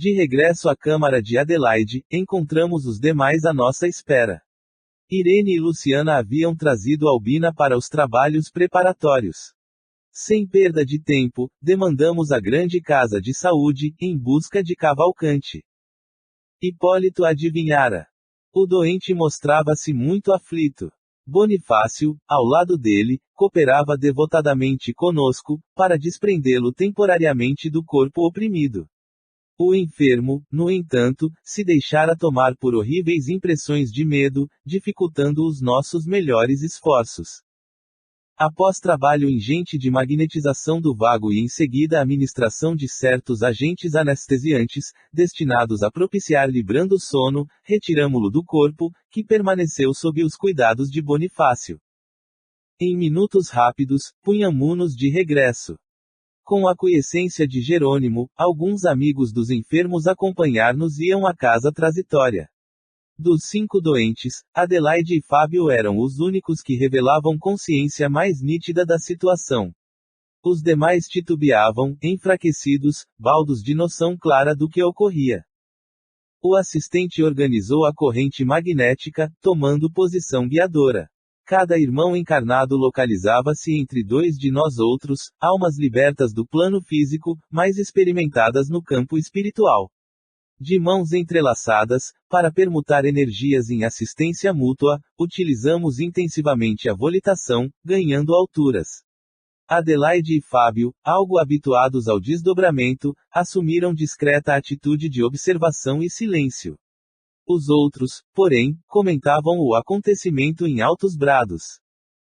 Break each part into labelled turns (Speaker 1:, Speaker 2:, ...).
Speaker 1: De regresso à câmara de Adelaide, encontramos os demais à nossa espera. Irene e Luciana haviam trazido Albina para os trabalhos preparatórios. Sem perda de tempo, demandamos a grande casa de saúde, em busca de Cavalcante. Hipólito adivinhara. O doente mostrava-se muito aflito. Bonifácio, ao lado dele, cooperava devotadamente conosco, para desprendê-lo temporariamente do corpo oprimido. O enfermo, no entanto, se deixara tomar por horríveis impressões de medo, dificultando os nossos melhores esforços. Após trabalho ingente de magnetização do vago e em seguida a administração de certos agentes anestesiantes, destinados a propiciar-lhe brando sono, retiramo-lo do corpo, que permaneceu sob os cuidados de Bonifácio. Em minutos rápidos, punhamo-nos de regresso. Com a aquiescência de Jerônimo, alguns amigos dos enfermos acompanhar-nos iam à casa transitória. Dos 5 doentes, Adelaide e Fábio eram os únicos que revelavam consciência mais nítida da situação. Os demais titubeavam, enfraquecidos, baldos de noção clara do que ocorria. O assistente organizou a corrente magnética, tomando posição guiadora. Cada irmão encarnado localizava-se entre 2 de nós outros, almas libertas do plano físico, mais experimentadas no campo espiritual. De mãos entrelaçadas, para permutar energias em assistência mútua, utilizamos intensivamente a volitação, ganhando alturas. Adelaide e Fábio, algo habituados ao desdobramento, assumiram discreta atitude de observação e silêncio. Os outros, porém, comentavam o acontecimento em altos brados.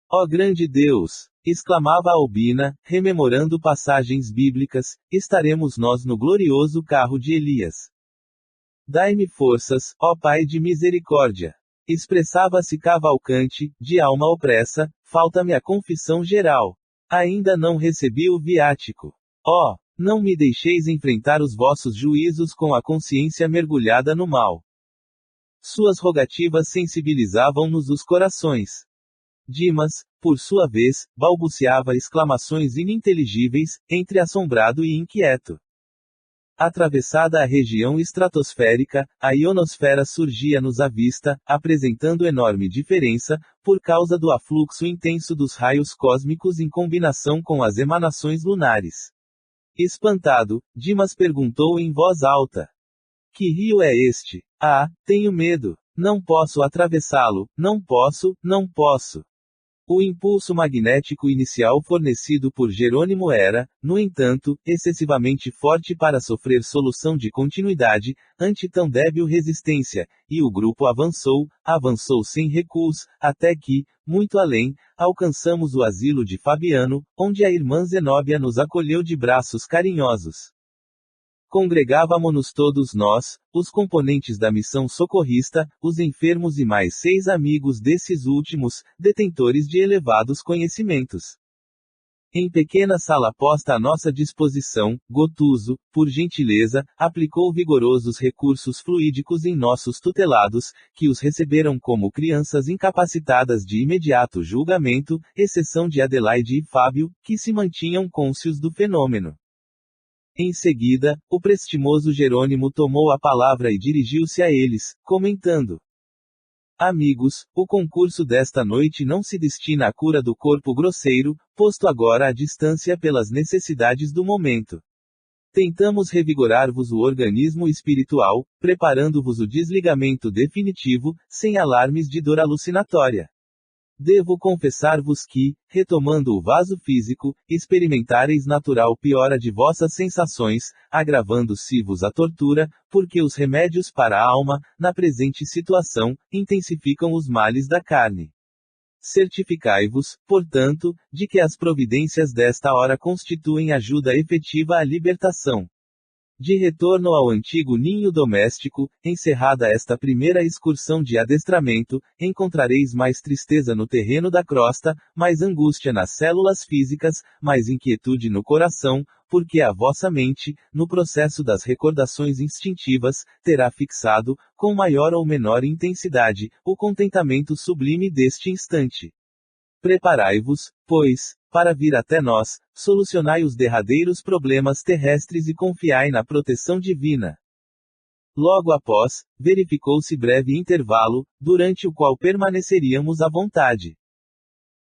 Speaker 1: Ó grande Deus! Exclamava Albina, rememorando passagens bíblicas, estaremos nós no glorioso carro de Elias. Dai-me forças, ó Pai de misericórdia. Expressava-se Cavalcante, de alma opressa, falta-me a confissão geral. Ainda não recebi o viático. Ó, não me deixeis enfrentar os vossos juízos com a consciência mergulhada no mal. Suas rogativas sensibilizavam-nos os corações. Dimas, por sua vez, balbuciava exclamações ininteligíveis, entre assombrado e inquieto. Atravessada a região estratosférica, a ionosfera surgia-nos à vista, apresentando enorme diferença, por causa do afluxo intenso dos raios cósmicos em combinação com as emanações lunares. Espantado, Dimas perguntou em voz alta: que rio é este? Ah, tenho medo. Não posso atravessá-lo, não posso, não posso. O impulso magnético inicial fornecido por Jerônimo era, no entanto, excessivamente forte para sofrer solução de continuidade, ante tão débil resistência, e o grupo avançou sem recuos, até que, muito além, alcançamos o asilo de Fabiano, onde a irmã Zenóbia nos acolheu de braços carinhosos. Congregávamo-nos todos nós, os componentes da missão socorrista, os enfermos e mais 6 amigos desses últimos, detentores de elevados conhecimentos. Em pequena sala posta à nossa disposição, Gotuso, por gentileza, aplicou vigorosos recursos fluídicos em nossos tutelados, que os receberam como crianças incapacitadas de imediato julgamento, exceção de Adelaide e Fábio, que se mantinham cônscios do fenômeno. Em seguida, o prestimoso Jerônimo tomou a palavra e dirigiu-se a eles, comentando: amigos, o concurso desta noite não se destina à cura do corpo grosseiro, posto agora à distância pelas necessidades do momento. Tentamos revigorar-vos o organismo espiritual, preparando-vos o desligamento definitivo, sem alarmes de dor alucinatória. Devo confessar-vos que, retomando o vaso físico, experimentareis natural piora de vossas sensações, agravando-se-vos a tortura, porque os remédios para a alma, na presente situação, intensificam os males da carne. Certificai-vos, portanto, de que as providências desta hora constituem ajuda efetiva à libertação. De retorno ao antigo ninho doméstico, encerrada esta primeira excursão de adestramento, encontrareis mais tristeza no terreno da crosta, mais angústia nas células físicas, mais inquietude no coração, porque a vossa mente, no processo das recordações instintivas, terá fixado, com maior ou menor intensidade, o contentamento sublime deste instante. Preparai-vos, pois, para vir até nós, solucionai os derradeiros problemas terrestres e confiai na proteção divina. Logo após, verificou-se breve intervalo, durante o qual permaneceríamos à vontade.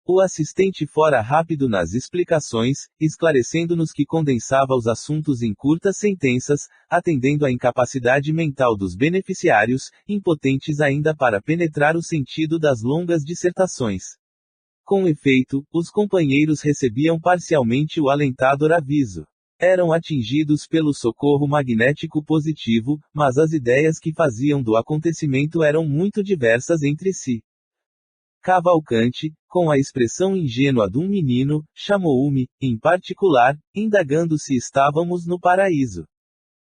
Speaker 1: O assistente fora rápido nas explicações, esclarecendo-nos que condensava os assuntos em curtas sentenças, atendendo à incapacidade mental dos beneficiários, impotentes ainda para penetrar o sentido das longas dissertações. Com efeito, os companheiros recebiam parcialmente o alentador aviso. Eram atingidos pelo socorro magnético positivo, mas as ideias que faziam do acontecimento eram muito diversas entre si. Cavalcante, com a expressão ingênua de um menino, chamou-me, em particular, indagando se estávamos no paraíso.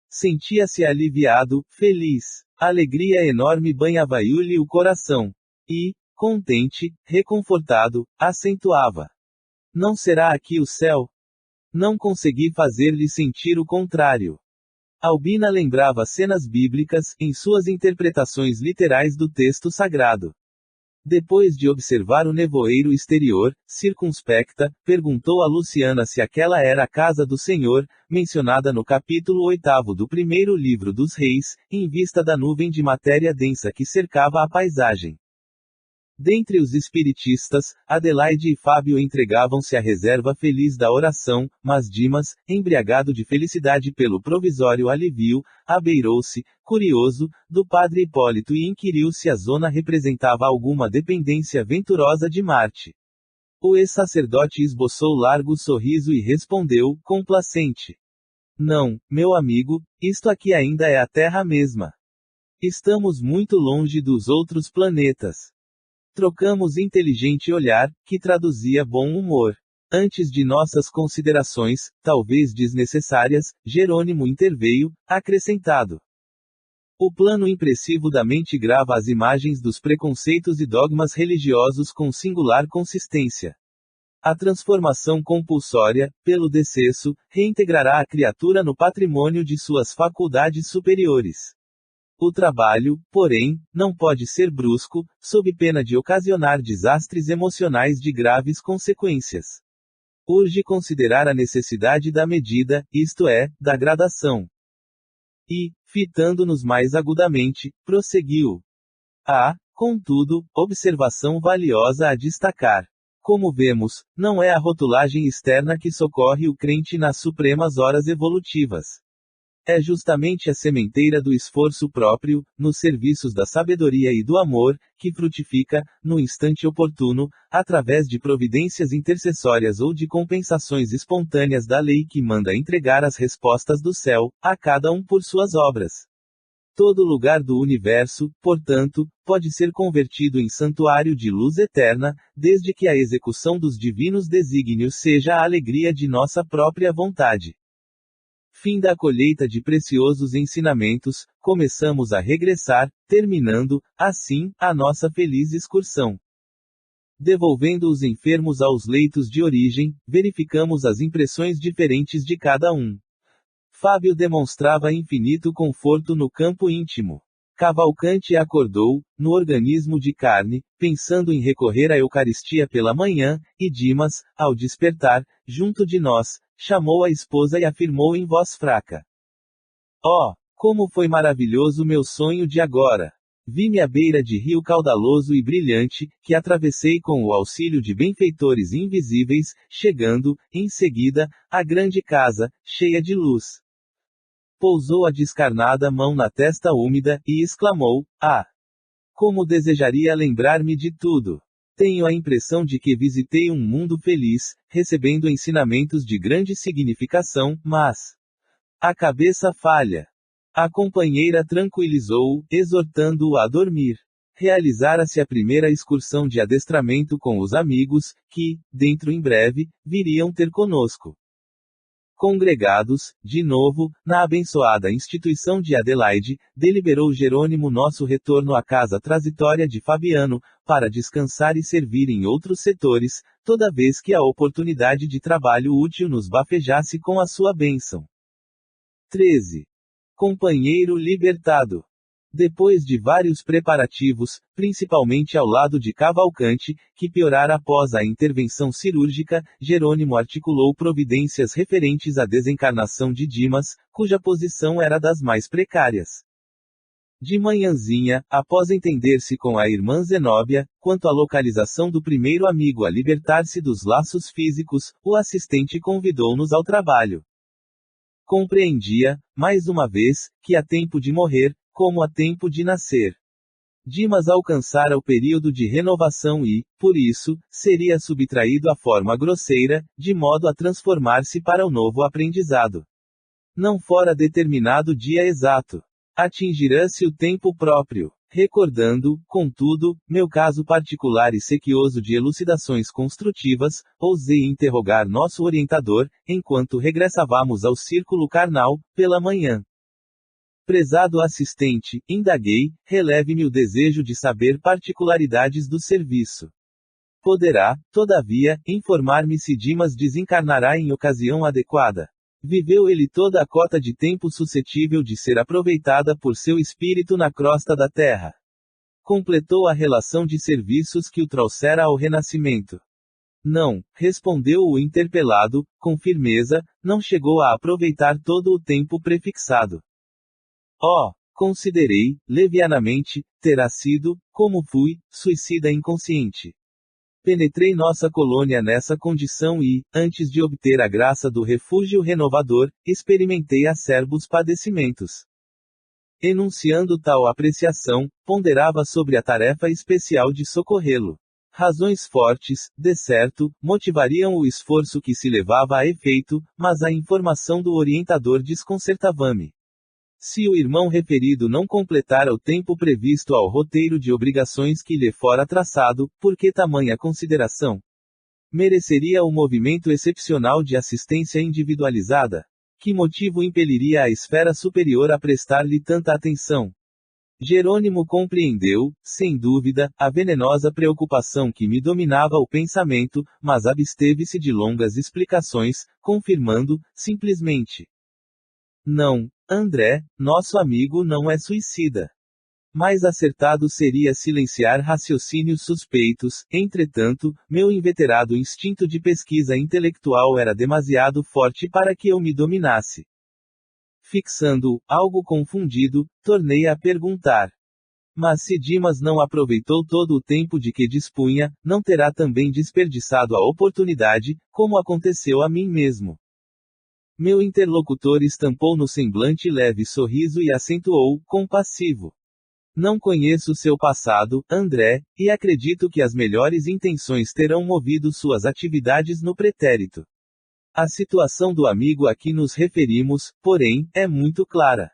Speaker 1: Sentia-se aliviado, feliz. Alegria enorme banhava-lhe o coração. E, contente, reconfortado, acentuava: não será aqui o céu? Não consegui fazer-lhe sentir o contrário. Albina lembrava cenas bíblicas, em suas interpretações literais do texto sagrado. Depois de observar o nevoeiro exterior, circunspecta, perguntou a Luciana se aquela era a casa do Senhor, mencionada no capítulo 8º do primeiro livro dos Reis, em vista da nuvem de matéria densa que cercava a paisagem. Dentre os espiritistas, Adelaide e Fábio entregavam-se à reserva feliz da oração, mas Dimas, embriagado de felicidade pelo provisório alívio, abeirou-se, curioso, do padre Hipólito e inquiriu se a zona representava alguma dependência venturosa de Marte. O ex-sacerdote esboçou largo sorriso e respondeu, complacente: não, meu amigo, isto aqui ainda é a Terra mesma. Estamos muito longe dos outros planetas. Trocamos inteligente olhar, que traduzia bom humor. Antes de nossas considerações, talvez desnecessárias, Jerônimo interveio, acrescentado: o plano impressivo da mente grava as imagens dos preconceitos e dogmas religiosos com singular consistência. A transformação compulsória, pelo decesso, reintegrará a criatura no patrimônio de suas faculdades superiores. O trabalho, porém, não pode ser brusco, sob pena de ocasionar desastres emocionais de graves consequências. Urge considerar a necessidade da medida, isto é, da gradação. E, fitando-nos mais agudamente, prosseguiu: há, contudo, observação valiosa a destacar. Como vemos, não é a rotulagem externa que socorre o crente nas supremas horas evolutivas. É justamente a sementeira do esforço próprio, nos serviços da sabedoria e do amor, que frutifica, no instante oportuno, através de providências intercessórias ou de compensações espontâneas da lei que manda entregar as respostas do céu, a cada um por suas obras. Todo lugar do universo, portanto, pode ser convertido em santuário de luz eterna, desde que a execução dos divinos desígnios seja a alegria de nossa própria vontade. Fim da colheita de preciosos ensinamentos, começamos a regressar, terminando, assim, a nossa feliz excursão. Devolvendo os enfermos aos leitos de origem, verificamos as impressões diferentes de cada um. Fábio demonstrava infinito conforto no campo íntimo. Cavalcante acordou, no organismo de carne, pensando em recorrer à Eucaristia pela manhã, e Dimas, ao despertar, junto de nós, chamou a esposa e afirmou em voz fraca: oh, como foi maravilhoso meu sonho de agora! Vi-me à beira de rio caudaloso e brilhante, que atravessei com o auxílio de benfeitores invisíveis, chegando, em seguida, à grande casa, cheia de luz. Pousou a descarnada mão na testa úmida, e exclamou: ah! Como desejaria lembrar-me de tudo! Tenho a impressão de que visitei um mundo feliz, recebendo ensinamentos de grande significação, mas a cabeça falha. A companheira tranquilizou-o, exortando-o a dormir. Realizara-se a primeira excursão de adestramento com os amigos, que, dentro em breve, viriam ter conosco. Congregados, de novo, na abençoada instituição de Adelaide, deliberou Jerônimo nosso retorno à casa transitória de Fabiano, para descansar e servir em outros setores, toda vez que a oportunidade de trabalho útil nos bafejasse com a sua bênção. 13. Companheiro libertado. Depois de vários preparativos, principalmente ao lado de Cavalcante, que piorara após a intervenção cirúrgica, Jerônimo articulou providências referentes à desencarnação de Dimas, cuja posição era das mais precárias. De manhãzinha, após entender-se com a irmã Zenóbia, quanto à localização do primeiro amigo a libertar-se dos laços físicos, o assistente convidou-nos ao trabalho. Compreendia, mais uma vez, que há tempo de morrer, como há tempo de nascer. Dimas alcançara o período de renovação e, por isso, seria subtraído à forma grosseira, de modo a transformar-se para o novo aprendizado. Não fora determinado dia exato. Atingirá-se o tempo próprio. Recordando, contudo, meu caso particular e sequioso de elucidações construtivas, ousei interrogar nosso orientador, enquanto regressávamos ao círculo carnal, pela manhã. Prezado assistente, indaguei, releve-me o desejo de saber particularidades do serviço. Poderá, todavia, informar-me se Dimas desencarnará em ocasião adequada. Viveu ele toda a cota de tempo suscetível de ser aproveitada por seu espírito na crosta da terra. Completou a relação de serviços que o trouxera ao renascimento. Não, respondeu o interpelado, com firmeza, não chegou a aproveitar todo o tempo prefixado. Considerei, levianamente, terá sido, como fui, suicida inconsciente. Penetrei nossa colônia nessa condição e, antes de obter a graça do refúgio renovador, experimentei acerbos padecimentos. Enunciando tal apreciação, ponderava sobre a tarefa especial de socorrê-lo. Razões fortes, de certo, motivariam o esforço que se levava a efeito, mas a informação do orientador desconcertava-me. Se o irmão referido não completara o tempo previsto ao roteiro de obrigações que lhe fora traçado, por que tamanha consideração? Mereceria o movimento excepcional de assistência individualizada? Que motivo impeliria a esfera superior a prestar-lhe tanta atenção? Jerônimo compreendeu, sem dúvida, a venenosa preocupação que me dominava o pensamento, mas absteve-se de longas explicações, confirmando, simplesmente: não, André, nosso amigo não é suicida. Mais acertado seria silenciar raciocínios suspeitos, entretanto, meu inveterado instinto de pesquisa intelectual era demasiado forte para que eu me dominasse. Fixando-o, algo confundido, tornei a perguntar. Mas se Dimas não aproveitou todo o tempo de que dispunha, não terá também desperdiçado a oportunidade, como aconteceu a mim mesmo. Meu interlocutor estampou no semblante leve sorriso e acentuou, compassivo. Não conheço seu passado, André, e acredito que as melhores intenções terão movido suas atividades no pretérito. A situação do amigo a que nos referimos, porém, é muito clara.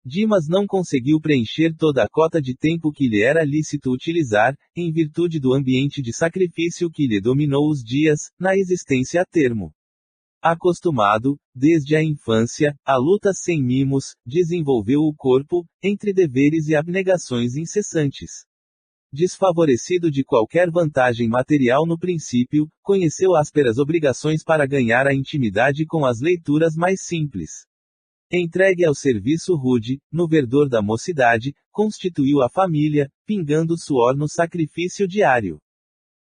Speaker 1: Dimas não conseguiu preencher toda a cota de tempo que lhe era lícito utilizar, em virtude do ambiente de sacrifício que lhe dominou os dias, na existência a termo. Acostumado, desde a infância, a lutas sem mimos, desenvolveu o corpo, entre deveres e abnegações incessantes. Desfavorecido de qualquer vantagem material no princípio, conheceu ásperas obrigações para ganhar a intimidade com as leituras mais simples. Entregue ao serviço rude, no verdor da mocidade, constituiu a família, pingando suor no sacrifício diário.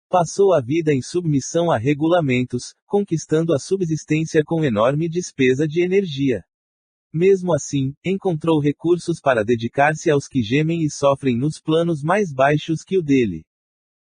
Speaker 1: Passou a vida em submissão a regulamentos, conquistando a subsistência com enorme despesa de energia. Mesmo assim, encontrou recursos para dedicar-se aos que gemem e sofrem nos planos mais baixos que o dele.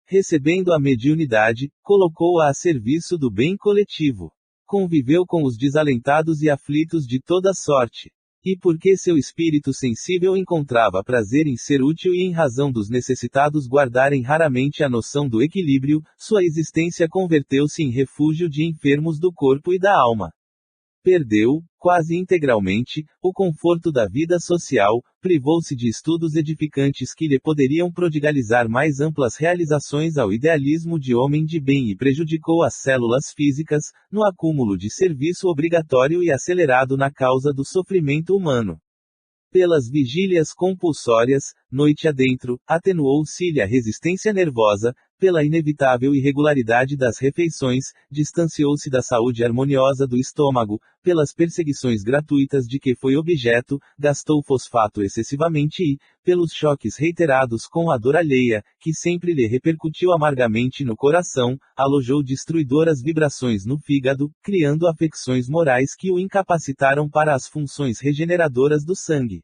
Speaker 1: Recebendo a mediunidade, colocou-a a serviço do bem coletivo. Conviveu com os desalentados e aflitos de toda sorte. E porque seu espírito sensível encontrava prazer em ser útil e em razão dos necessitados guardarem raramente a noção do equilíbrio, sua existência converteu-se em refúgio de enfermos do corpo e da alma. Perdeu, quase integralmente, o conforto da vida social, privou-se de estudos edificantes que lhe poderiam prodigalizar mais amplas realizações ao idealismo de homem de bem e prejudicou as células físicas, no acúmulo de serviço obrigatório e acelerado na causa do sofrimento humano. Pelas vigílias compulsórias, noite adentro, atenuou-se-lhe a resistência nervosa, pela inevitável irregularidade das refeições, distanciou-se da saúde harmoniosa do estômago, pelas perseguições gratuitas de que foi objeto, gastou fosfato excessivamente e, pelos choques reiterados com a dor alheia, que sempre lhe repercutiu amargamente no coração, alojou destruidoras vibrações no fígado, criando afecções morais que o incapacitaram para as funções regeneradoras do sangue.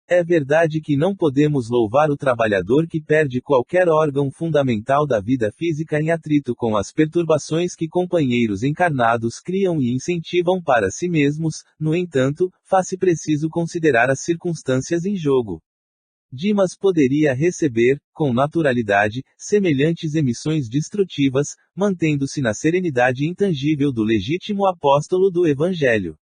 Speaker 1: É verdade que não podemos louvar o trabalhador que perde qualquer órgão fundamental da vida física em atrito com as perturbações que companheiros encarnados criam e incentivam para si mesmos, no entanto, faz-se preciso considerar as circunstâncias em jogo. Dimas poderia receber, com naturalidade, semelhantes emissões destrutivas, mantendo-se na serenidade intangível do legítimo apóstolo do Evangelho.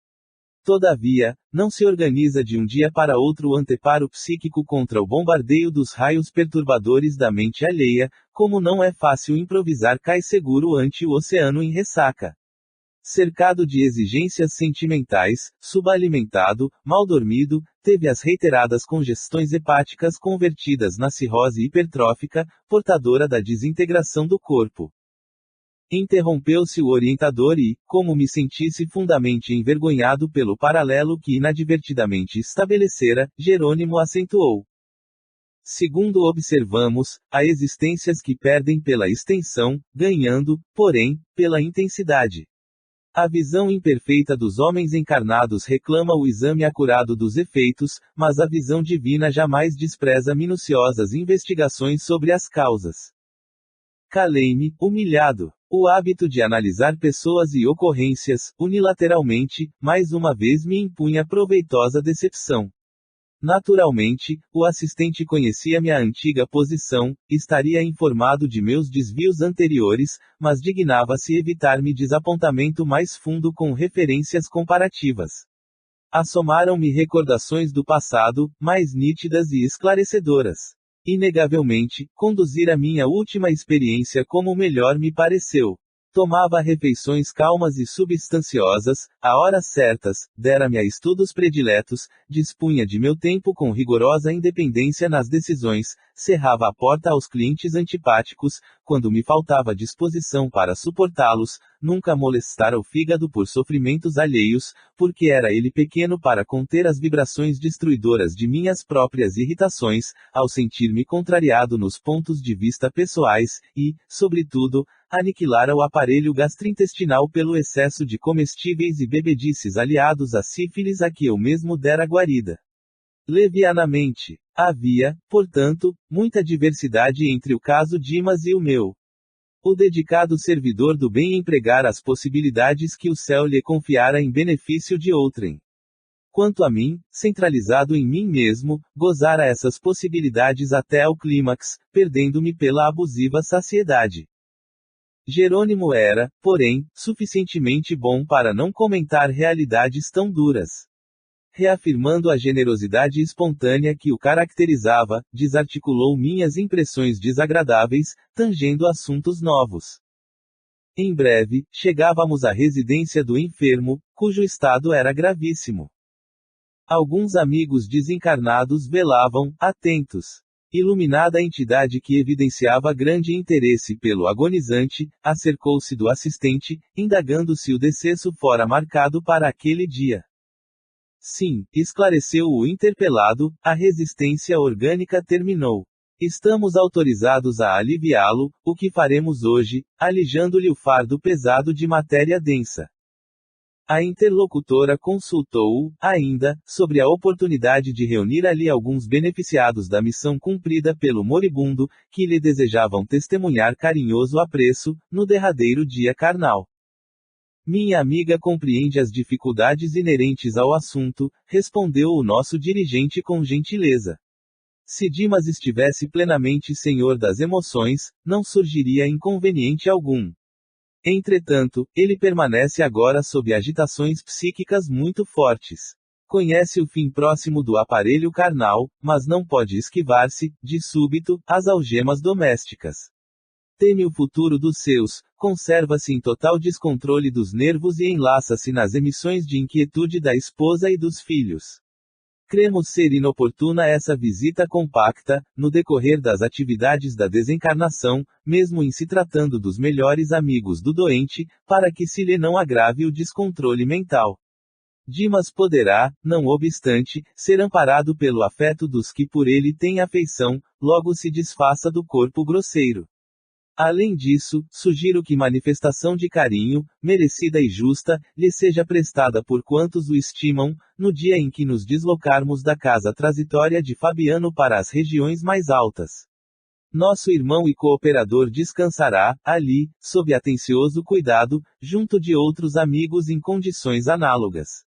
Speaker 1: Todavia, não se organiza de um dia para outro o anteparo psíquico contra o bombardeio dos raios perturbadores da mente alheia, como não é fácil improvisar cai seguro ante o oceano em ressaca. Cercado de exigências sentimentais, subalimentado, mal dormido, teve as reiteradas congestões hepáticas convertidas na cirrose hipertrófica, portadora da desintegração do corpo. Interrompeu-se o orientador e, como me sentisse fundamente envergonhado pelo paralelo que inadvertidamente estabelecera, Jerônimo acentuou. Segundo observamos, há existências que perdem pela extensão, ganhando, porém, pela intensidade. A visão imperfeita dos homens encarnados reclama o exame acurado dos efeitos, mas a visão divina jamais despreza minuciosas investigações sobre as causas. Calei-me, humilhado. O hábito de analisar pessoas e ocorrências, unilateralmente, mais uma vez me impunha proveitosa decepção. Naturalmente, o assistente conhecia minha antiga posição, estaria informado de meus desvios anteriores, mas dignava-se evitar-me desapontamento mais fundo com referências comparativas. Assomaram-me recordações do passado, mais nítidas e esclarecedoras. Inegavelmente, conduzir a minha última experiência como melhor me pareceu. Tomava refeições calmas e substanciosas, a horas certas, dera-me a estudos prediletos, dispunha de meu tempo com rigorosa independência nas decisões, cerrava a porta aos clientes antipáticos, quando me faltava disposição para suportá-los, nunca molestara o fígado por sofrimentos alheios, porque era ele pequeno para conter as vibrações destruidoras de minhas próprias irritações, ao sentir-me contrariado nos pontos de vista pessoais, e, sobretudo, aniquilara o aparelho gastrointestinal pelo excesso de comestíveis e bebedices aliados à sífilis a que eu mesmo dera guarida. Levianamente. Havia, portanto, muita diversidade entre o caso Dimas e o meu. O dedicado servidor do bem empregara as possibilidades que o céu lhe confiara em benefício de outrem. Quanto a mim, centralizado em mim mesmo, gozara essas possibilidades até ao clímax, perdendo-me pela abusiva saciedade. Jerônimo era, porém, suficientemente bom para não comentar realidades tão duras. Reafirmando a generosidade espontânea que o caracterizava, desarticulou minhas impressões desagradáveis, tangendo assuntos novos. Em breve, chegávamos à residência do enfermo, cujo estado era gravíssimo. Alguns amigos desencarnados velavam, atentos. Iluminada a entidade que evidenciava grande interesse pelo agonizante, acercou-se do assistente, indagando se o decesso fora marcado para aquele dia. Sim, esclareceu o interpelado, a resistência orgânica terminou. Estamos autorizados a aliviá-lo, o que faremos hoje, alijando-lhe o fardo pesado de matéria densa. A interlocutora consultou-o, ainda, sobre a oportunidade de reunir ali alguns beneficiados da missão cumprida pelo moribundo, que lhe desejavam testemunhar carinhoso apreço, no derradeiro dia carnal. Minha amiga compreende as dificuldades inerentes ao assunto, respondeu o nosso dirigente com gentileza. Se Dimas estivesse plenamente senhor das emoções, não surgiria inconveniente algum. Entretanto, ele permanece agora sob agitações psíquicas muito fortes. Conhece o fim próximo do aparelho carnal, mas não pode esquivar-se, de súbito, às algemas domésticas. Teme o futuro dos seus, conserva-se em total descontrole dos nervos e enlaça-se nas emissões de inquietude da esposa e dos filhos. Cremos ser inoportuna essa visita compacta, no decorrer das atividades da desencarnação, mesmo em se tratando dos melhores amigos do doente, para que se lhe não agrave o descontrole mental. Dimas poderá, não obstante, ser amparado pelo afeto dos que por ele têm afeição, logo se desfaça do corpo grosseiro. Além disso, sugiro que manifestação de carinho, merecida e justa, lhe seja prestada por quantos o estimam, no dia em que nos deslocarmos da casa transitória de Fabiano para as regiões mais altas. Nosso irmão e cooperador descansará, ali, sob atencioso cuidado, junto de outros amigos em condições análogas.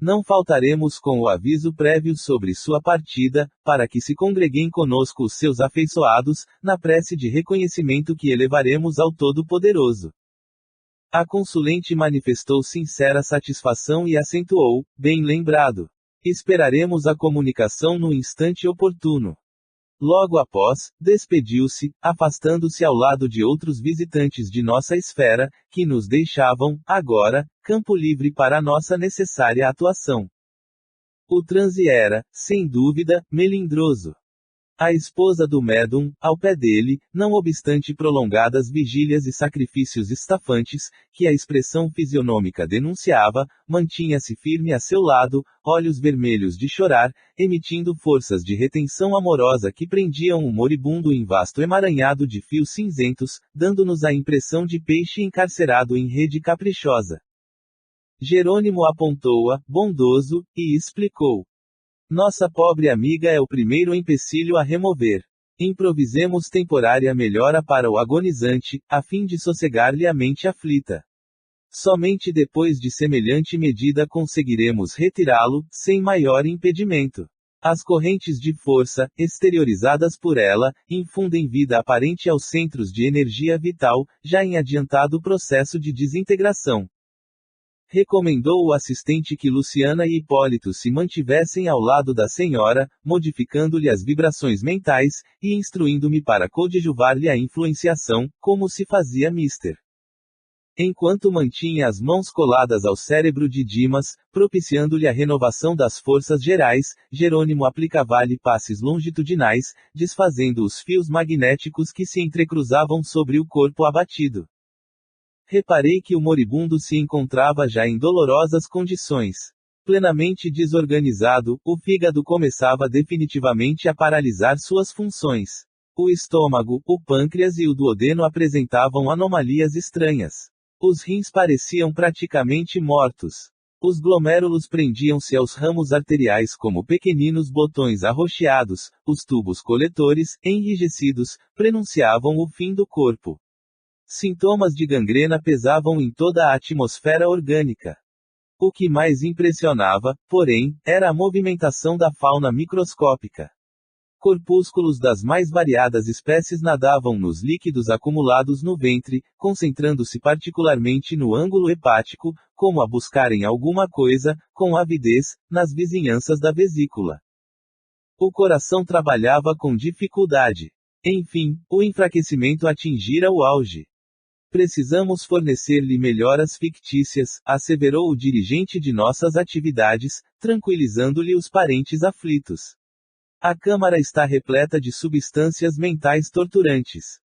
Speaker 1: Não faltaremos com o aviso prévio sobre sua partida, para que se congreguem conosco os seus afeiçoados, na prece de reconhecimento que elevaremos ao Todo-Poderoso. A consulente manifestou sincera satisfação e acentuou: bem lembrado. Esperaremos a comunicação no instante oportuno. Logo após, despediu-se, afastando-se ao lado de outros visitantes de nossa esfera, que nos deixavam, agora, campo livre para nossa necessária atuação. O transe era, sem dúvida, melindroso. A esposa do médum, ao pé dele, não obstante prolongadas vigílias e sacrifícios estafantes, que a expressão fisionômica denunciava, mantinha-se firme a seu lado, olhos vermelhos de chorar, emitindo forças de retenção amorosa que prendiam o moribundo em vasto emaranhado de fios cinzentos, dando-nos a impressão de peixe encarcerado em rede caprichosa. Jerônimo apontou-a, bondoso, e explicou. Nossa pobre amiga é o primeiro empecilho a remover. Improvisemos temporária melhora para o agonizante, a fim de sossegar-lhe a mente aflita. Somente depois de semelhante medida conseguiremos retirá-lo, sem maior impedimento. As correntes de força, exteriorizadas por ela, infundem vida aparente aos centros de energia vital, já em adiantado processo de desintegração. Recomendou o assistente que Luciana e Hipólito se mantivessem ao lado da senhora, modificando-lhe as vibrações mentais, e instruindo-me para coadjuvar-lhe a influenciação, como se fazia Mr. Enquanto mantinha as mãos coladas ao cérebro de Dimas, propiciando-lhe a renovação das forças gerais, Jerônimo aplicava-lhe passes longitudinais, desfazendo os fios magnéticos que se entrecruzavam sobre o corpo abatido. Reparei que o moribundo se encontrava já em dolorosas condições. Plenamente desorganizado, o fígado começava definitivamente a paralisar suas funções. O estômago, o pâncreas e o duodeno apresentavam anomalias estranhas. Os rins pareciam praticamente mortos. Os glomérulos prendiam-se aos ramos arteriais como pequeninos botões arroxeados, os tubos coletores, enrijecidos, prenunciavam o fim do corpo. Sintomas de gangrena pesavam em toda a atmosfera orgânica. O que mais impressionava, porém, era a movimentação da fauna microscópica. Corpúsculos das mais variadas espécies nadavam nos líquidos acumulados no ventre, concentrando-se particularmente no ângulo hepático, como a buscarem alguma coisa, com avidez, nas vizinhanças da vesícula. O coração trabalhava com dificuldade. Enfim, o enfraquecimento atingira o auge. Precisamos fornecer-lhe melhoras fictícias, asseverou o dirigente de nossas atividades, tranquilizando-lhe os parentes aflitos. A câmara está repleta de substâncias mentais torturantes.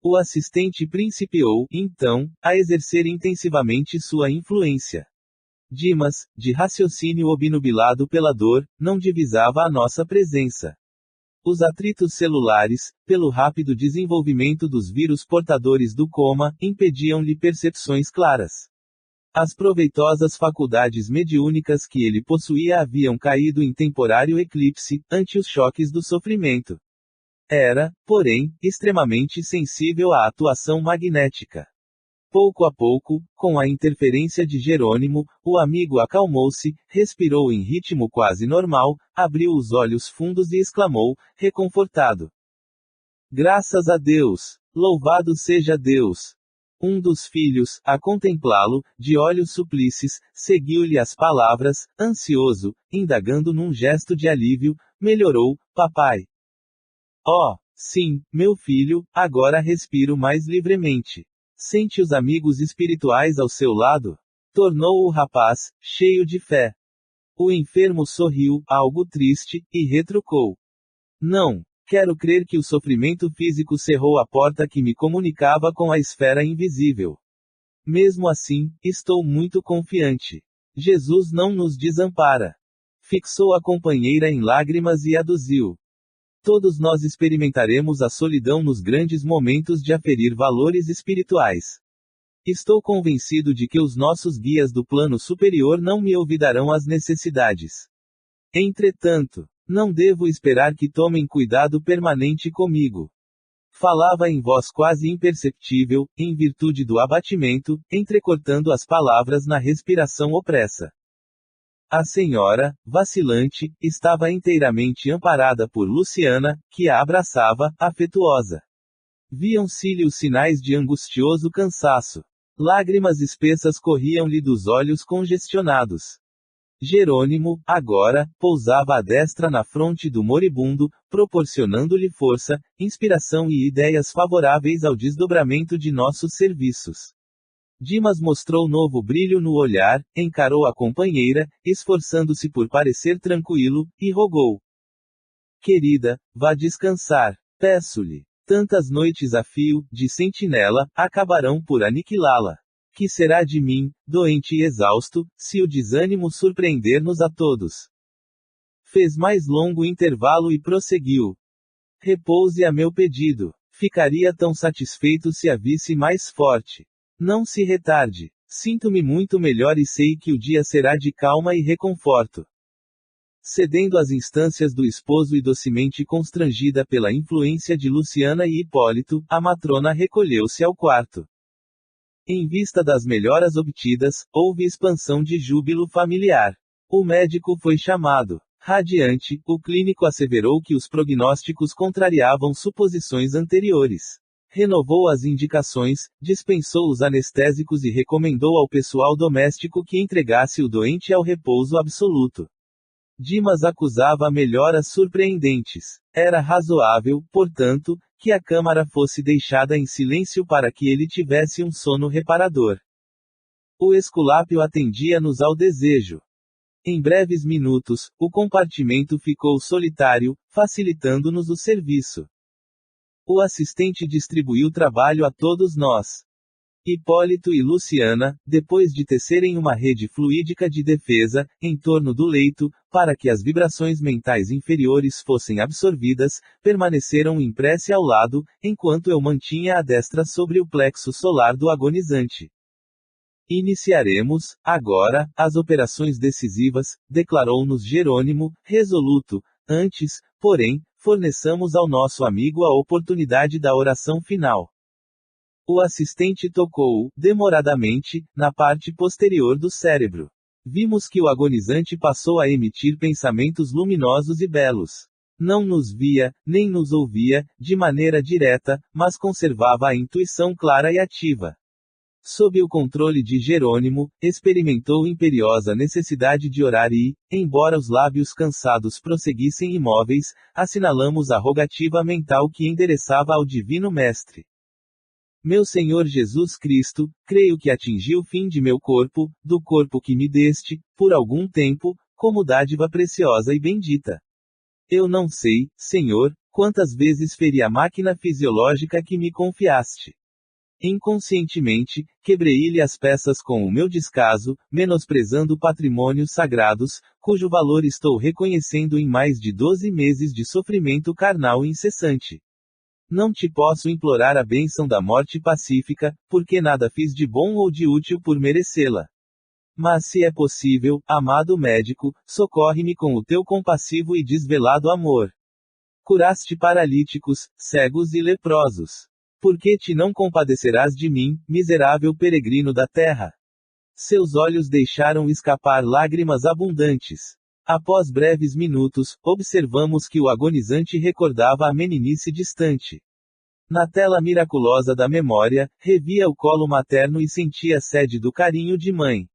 Speaker 1: O assistente principiou, então, a exercer intensivamente sua influência. Dimas, de raciocínio obnubilado pela dor, não divisava a nossa presença. Os atritos celulares, pelo rápido desenvolvimento dos vírus portadores do coma, impediam-lhe percepções claras. As proveitosas faculdades mediúnicas que ele possuía haviam caído em temporário eclipse, ante os choques do sofrimento. Era, porém, extremamente sensível à atuação magnética. Pouco a pouco, com a interferência de Jerônimo, o amigo acalmou-se, respirou em ritmo quase normal, abriu os olhos fundos e exclamou, reconfortado. Graças a Deus! Louvado seja Deus! Um dos filhos, a contemplá-lo, de olhos suplices, seguiu-lhe as palavras, ansioso, indagando num gesto de alívio, melhorou, papai. Oh, sim, meu filho, agora respiro mais livremente. Sente os amigos espirituais ao seu lado? Tornou o rapaz, cheio de fé. O enfermo sorriu, algo triste, e retrucou. Não, quero crer que o sofrimento físico cerrou a porta que me comunicava com a esfera invisível. Mesmo assim, estou muito confiante. Jesus não nos desampara. Fixou a companheira em lágrimas e aduziu. Todos nós experimentaremos a solidão nos grandes momentos de aferir valores espirituais. Estou convencido de que os nossos guias do plano superior não me olvidarão as necessidades. Entretanto, não devo esperar que tomem cuidado permanente comigo. Falava em voz quase imperceptível, em virtude do abatimento, entrecortando as palavras na respiração opressa. A senhora, vacilante, estava inteiramente amparada por Luciana, que a abraçava, afetuosa. Viam-se-lhe os sinais de angustioso cansaço. Lágrimas espessas corriam-lhe dos olhos congestionados. Jerônimo, agora, pousava a destra na fronte do moribundo, proporcionando-lhe força, inspiração e ideias favoráveis ao desdobramento de nossos serviços. Dimas mostrou novo brilho no olhar, encarou a companheira, esforçando-se por parecer tranquilo, e rogou: Querida, vá descansar. Peço-lhe. Tantas noites a fio, de sentinela, acabarão por aniquilá-la. Que será de mim, doente e exausto, se o desânimo surpreender-nos a todos? Fez mais longo intervalo e prosseguiu. Repouse a meu pedido. Ficaria tão satisfeito se a visse mais forte. Não se retarde. Sinto-me muito melhor e sei que o dia será de calma e reconforto. Cedendo às instâncias do esposo e docemente constrangida pela influência de Luciana e Hipólito, a matrona recolheu-se ao quarto. Em vista das melhoras obtidas, houve expansão de júbilo familiar. O médico foi chamado. Radiante, o clínico asseverou que os prognósticos contrariavam suposições anteriores. Renovou as indicações, dispensou os anestésicos e recomendou ao pessoal doméstico que entregasse o doente ao repouso absoluto. Dimas acusava melhoras surpreendentes. Era razoável, portanto, que a câmara fosse deixada em silêncio para que ele tivesse um sono reparador. O Esculápio atendia-nos ao desejo. Em breves minutos, o compartimento ficou solitário, facilitando-nos o serviço. O assistente distribuiu trabalho a todos nós. Hipólito e Luciana, depois de tecerem uma rede fluídica de defesa, em torno do leito, para que as vibrações mentais inferiores fossem absorvidas, permaneceram em prece ao lado, enquanto eu mantinha a destra sobre o plexo solar do agonizante. Iniciaremos, agora, as operações decisivas, declarou-nos Jerônimo, resoluto. Antes, porém, forneçamos ao nosso amigo a oportunidade da oração final. O assistente tocou, demoradamente, na parte posterior do cérebro. Vimos que o agonizante passou a emitir pensamentos luminosos e belos. Não nos via, nem nos ouvia, de maneira direta, mas conservava a intuição clara e ativa. Sob o controle de Jerônimo, experimentou imperiosa necessidade de orar e, embora os lábios cansados prosseguissem imóveis, assinalamos a rogativa mental que endereçava ao Divino Mestre. Meu Senhor Jesus Cristo, creio que atingi o fim de meu corpo, do corpo que me deste, por algum tempo, como dádiva preciosa e bendita. Eu não sei, Senhor, quantas vezes feri a máquina fisiológica que me confiaste. Inconscientemente, quebrei-lhe as peças com o meu descaso, menosprezando patrimônios sagrados, cujo valor estou reconhecendo em mais de 12 meses de sofrimento carnal incessante. Não te posso implorar a bênção da morte pacífica, porque nada fiz de bom ou de útil por merecê-la. Mas se é possível, amado médico, socorre-me com o teu compassivo e desvelado amor. Curaste paralíticos, cegos e leprosos. Por que te não compadecerás de mim, miserável peregrino da terra? Seus olhos deixaram escapar lágrimas abundantes. Após breves minutos, observamos que o agonizante recordava a meninice distante. Na tela miraculosa da memória, revia o colo materno e sentia a sede do carinho de mãe.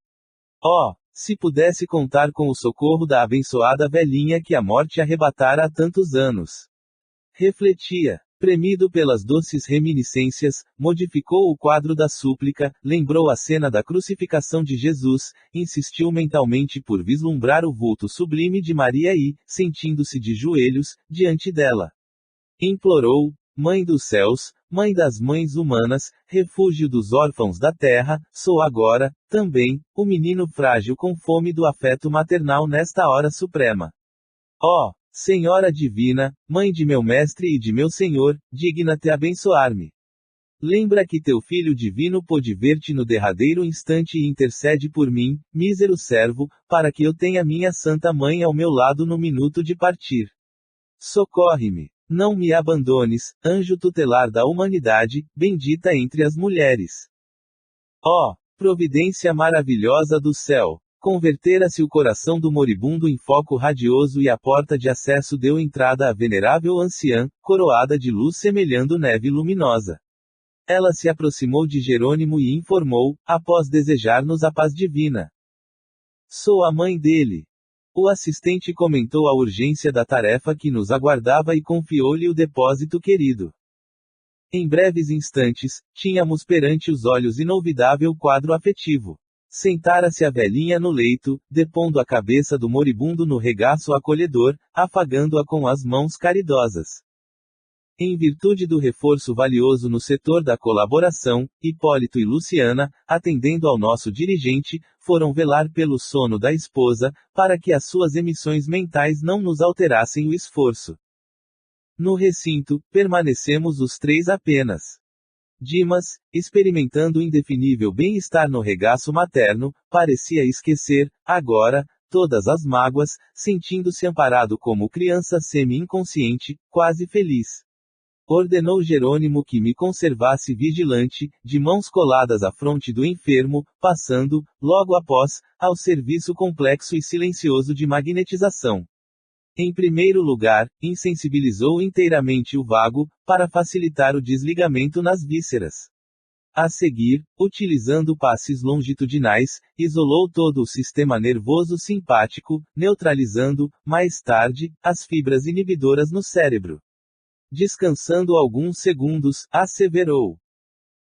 Speaker 1: Oh, se pudesse contar com o socorro da abençoada velhinha que a morte arrebatara há tantos anos. Refletia. Premido pelas doces reminiscências, modificou o quadro da súplica, lembrou a cena da crucificação de Jesus, insistiu mentalmente por vislumbrar o vulto sublime de Maria e, sentindo-se de joelhos, diante dela, implorou: Mãe dos céus, Mãe das mães humanas, refúgio dos órfãos da terra, sou agora, também, o menino frágil com fome do afeto maternal nesta hora suprema. Oh, Senhora Divina, Mãe de meu Mestre e de meu Senhor, digna-te abençoar-me. Lembra que teu Filho Divino pôde ver-te no derradeiro instante e intercede por mim, mísero servo, para que eu tenha minha Santa Mãe ao meu lado no minuto de partir. Socorre-me. Não me abandones, anjo tutelar da humanidade, bendita entre as mulheres. Ó, providência maravilhosa do céu! Convertera-se o coração do moribundo em foco radioso e a porta de acesso deu entrada à venerável anciã, coroada de luz semelhando neve luminosa. Ela se aproximou de Jerônimo e informou, após desejar-nos a paz divina. Sou a mãe dele. O assistente comentou a urgência da tarefa que nos aguardava e confiou-lhe o depósito querido. Em breves instantes, tínhamos perante os olhos inolvidável quadro afetivo. Sentara-se a velhinha no leito, depondo a cabeça do moribundo no regaço acolhedor, afagando-a com as mãos caridosas. Em virtude do reforço valioso no setor da colaboração, Hipólito e Luciana, atendendo ao nosso dirigente, foram velar pelo sono da esposa, para que as suas emissões mentais não nos alterassem o esforço. No recinto, permanecemos os três apenas. Dimas, experimentando o indefinível bem-estar no regaço materno, parecia esquecer, agora, todas as mágoas, sentindo-se amparado como criança semi-inconsciente, quase feliz. Ordenou Jerônimo que me conservasse vigilante, de mãos coladas à fronte do enfermo, passando, logo após, ao serviço complexo e silencioso de magnetização. Em primeiro lugar, insensibilizou inteiramente o vago, para facilitar o desligamento nas vísceras. A seguir, utilizando passes longitudinais, isolou todo o sistema nervoso simpático, neutralizando, mais tarde, as fibras inibidoras no cérebro. Descansando alguns segundos, asseverou.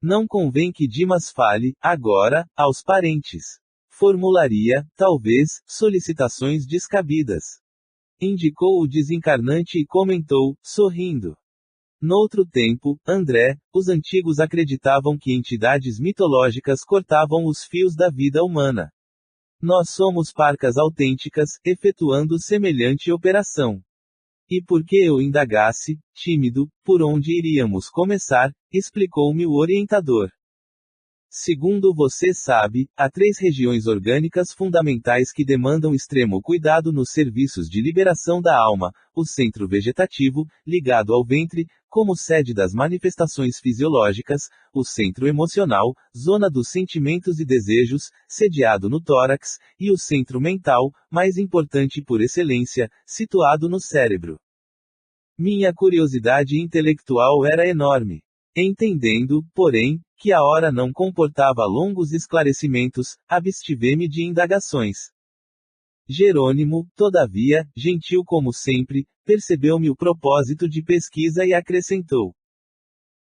Speaker 1: Não convém que Dimas fale, agora, aos parentes. Formularia, talvez, solicitações descabidas. Indicou o desencarnante e comentou, sorrindo. Noutro tempo, André, os antigos acreditavam que entidades mitológicas cortavam os fios da vida humana. Nós somos parcas autênticas, efetuando semelhante operação. E por que eu indagasse, tímido, por onde iríamos começar, explicou-me o orientador. Segundo você sabe, há 3 regiões orgânicas fundamentais que demandam extremo cuidado nos serviços de liberação da alma: o centro vegetativo, ligado ao ventre, como sede das manifestações fisiológicas; o centro emocional, zona dos sentimentos e desejos, sediado no tórax; e o centro mental, mais importante por excelência, situado no cérebro. Minha curiosidade intelectual era enorme. Entendendo, porém, que a hora não comportava longos esclarecimentos, abstive-me de indagações. Jerônimo, todavia, gentil como sempre, percebeu-me o propósito de pesquisa e acrescentou.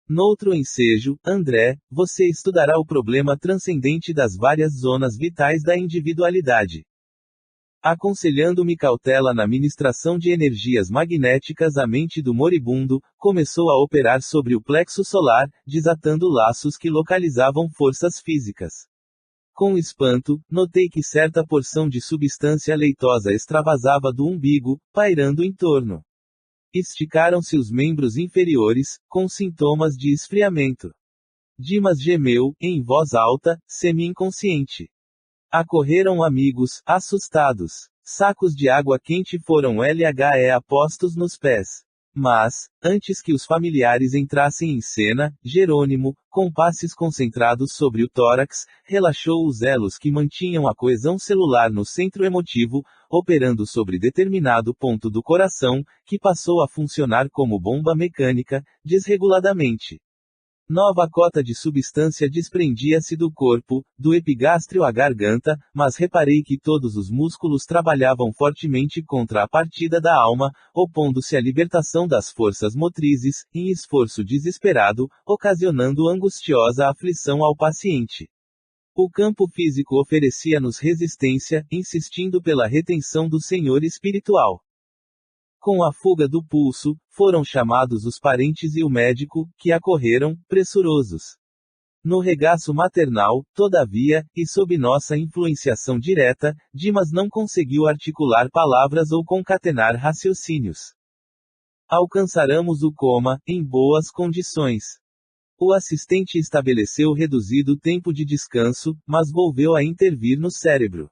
Speaker 1: Noutro ensejo, André, você estudará o problema transcendente das várias zonas vitais da individualidade. Aconselhando-me cautela na ministração de energias magnéticas à mente do moribundo, começou a operar sobre o plexo solar, desatando laços que localizavam forças físicas. Com espanto, notei que certa porção de substância leitosa extravasava do umbigo, pairando em torno. Esticaram-se os membros inferiores, com sintomas de esfriamento. Dimas gemeu, em voz alta, semi-inconsciente. Acorreram amigos, assustados. Sacos de água quente foram postos nos pés. Mas, antes que os familiares entrassem em cena, Jerônimo, com passes concentrados sobre o tórax, relaxou os elos que mantinham a coesão celular no centro emotivo, operando sobre determinado ponto do coração, que passou a funcionar como bomba mecânica, desreguladamente. Nova cota de substância desprendia-se do corpo, do epigástrio à garganta, mas reparei que todos os músculos trabalhavam fortemente contra a partida da alma, opondo-se à libertação das forças motrizes, em esforço desesperado, ocasionando angustiosa aflição ao paciente. O campo físico oferecia-nos resistência, insistindo pela retenção do senhor espiritual. Com a fuga do pulso, foram chamados os parentes e o médico, que acorreram, pressurosos. No regaço maternal, todavia, e sob nossa influenciação direta, Dimas não conseguiu articular palavras ou concatenar raciocínios. Alcançáramos o coma, em boas condições. O assistente estabeleceu reduzido tempo de descanso, mas volveu a intervir no cérebro.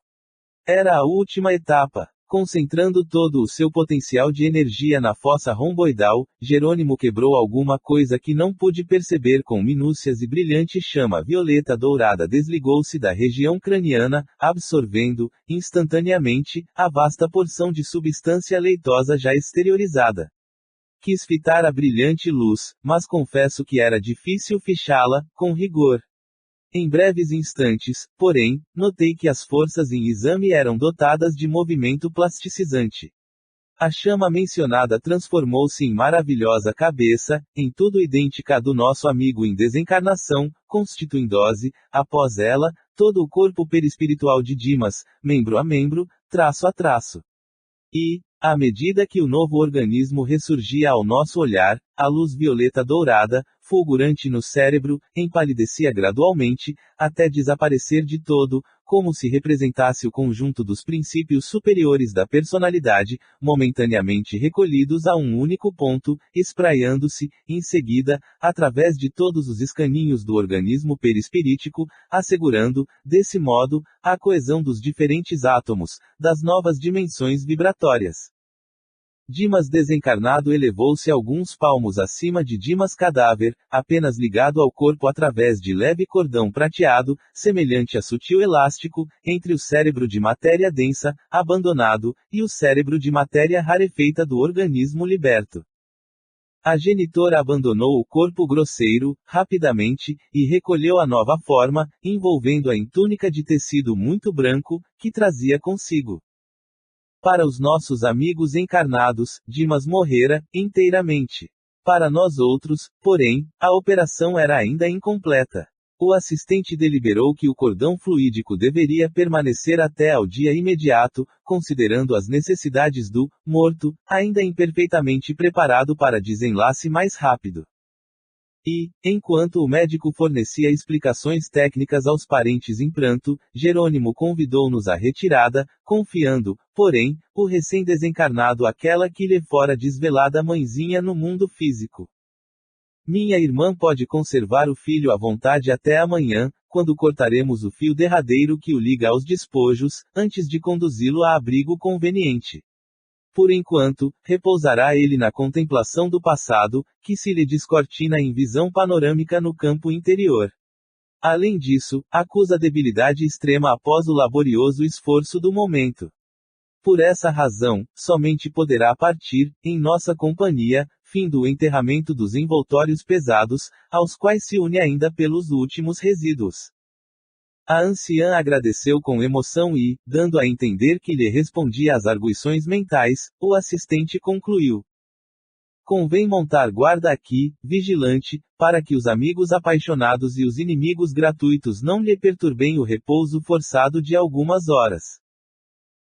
Speaker 1: Era a última etapa. Concentrando todo o seu potencial de energia na fossa romboidal, Jerônimo quebrou alguma coisa que não pude perceber com minúcias e brilhante chama violeta dourada desligou-se da região craniana, absorvendo, instantaneamente, a vasta porção de substância leitosa já exteriorizada. Quis fitar a brilhante luz, mas confesso que era difícil fichá-la, com rigor. Em breves instantes, porém, notei que as forças em exame eram dotadas de movimento plasticizante. A chama mencionada transformou-se em maravilhosa cabeça, em tudo idêntica à do nosso amigo em desencarnação, constituindo-se, após ela, todo o corpo perispiritual de Dimas, membro a membro, traço a traço. E, à medida que o novo organismo ressurgia ao nosso olhar, a luz violeta dourada, fulgurante no cérebro, empalidecia gradualmente, até desaparecer de todo, como se representasse o conjunto dos princípios superiores da personalidade, momentaneamente recolhidos a um único ponto, espraiando-se, em seguida, através de todos os escaninhos do organismo perispirítico, assegurando, desse modo, a coesão dos diferentes átomos, das novas dimensões vibratórias. Dimas desencarnado elevou-se alguns palmos acima de Dimas cadáver, apenas ligado ao corpo através de leve cordão prateado, semelhante a sutil elástico, entre o cérebro de matéria densa, abandonado, e o cérebro de matéria rarefeita do organismo liberto. A genitora abandonou o corpo grosseiro, rapidamente, e recolheu a nova forma, envolvendo-a em túnica de tecido muito branco, que trazia consigo. Para os nossos amigos encarnados, Dimas morrera, inteiramente. Para nós outros, porém, a operação era ainda incompleta. O assistente deliberou que o cordão fluídico deveria permanecer até ao dia imediato, considerando as necessidades do morto, ainda imperfeitamente preparado para desenlace mais rápido. E, enquanto o médico fornecia explicações técnicas aos parentes em pranto, Jerônimo convidou-nos à retirada, confiando, porém, o recém-desencarnado àquela que lhe fora desvelada mãezinha no mundo físico. Minha irmã pode conservar o filho à vontade até amanhã, quando cortaremos o fio derradeiro que o liga aos despojos, antes de conduzi-lo a abrigo conveniente. Por enquanto, repousará ele na contemplação do passado, que se lhe descortina em visão panorâmica no campo interior. Além disso, acusa debilidade extrema após o laborioso esforço do momento. Por essa razão, somente poderá partir, em nossa companhia, fim do enterramento dos envoltórios pesados, aos quais se une ainda pelos últimos resíduos. A anciã agradeceu com emoção e, dando a entender que lhe respondia às arguições mentais, o assistente concluiu. Convém montar guarda aqui, vigilante, para que os amigos apaixonados e os inimigos gratuitos não lhe perturbem o repouso forçado de algumas horas.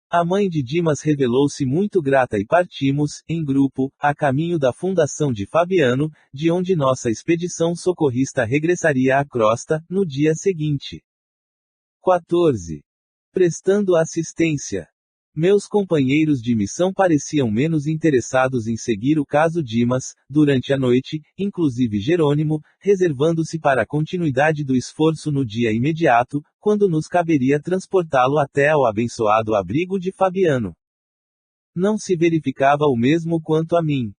Speaker 1: A mãe de Dimas revelou-se muito grata e partimos, em grupo, a caminho da fundação de Fabiano, de onde nossa expedição socorrista regressaria à crosta, no dia seguinte. 14. Prestando assistência. Meus companheiros de missão pareciam menos interessados em seguir o caso Dimas, durante a noite, inclusive Jerônimo, reservando-se para a continuidade do esforço no dia imediato, quando nos caberia transportá-lo até ao abençoado abrigo de Fabiano. Não se verificava o mesmo quanto a mim.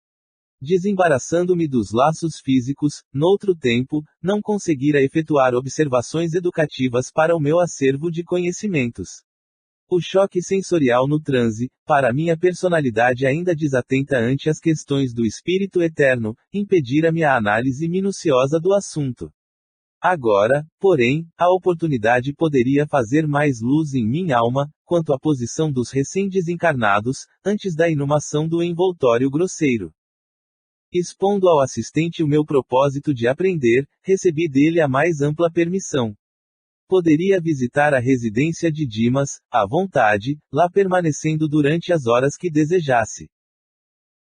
Speaker 1: Desembaraçando-me dos laços físicos, noutro tempo, não conseguira efetuar observações educativas para o meu acervo de conhecimentos. O choque sensorial no transe, para minha personalidade ainda desatenta ante as questões do espírito eterno, impedira-me a análise minuciosa do assunto. Agora, porém, a oportunidade poderia fazer mais luz em minha alma, quanto à posição dos recém-desencarnados, antes da inumação do envoltório grosseiro. Expondo ao assistente o meu propósito de aprender, recebi dele a mais ampla permissão. Poderia visitar a residência de Dimas, à vontade, lá permanecendo durante as horas que desejasse.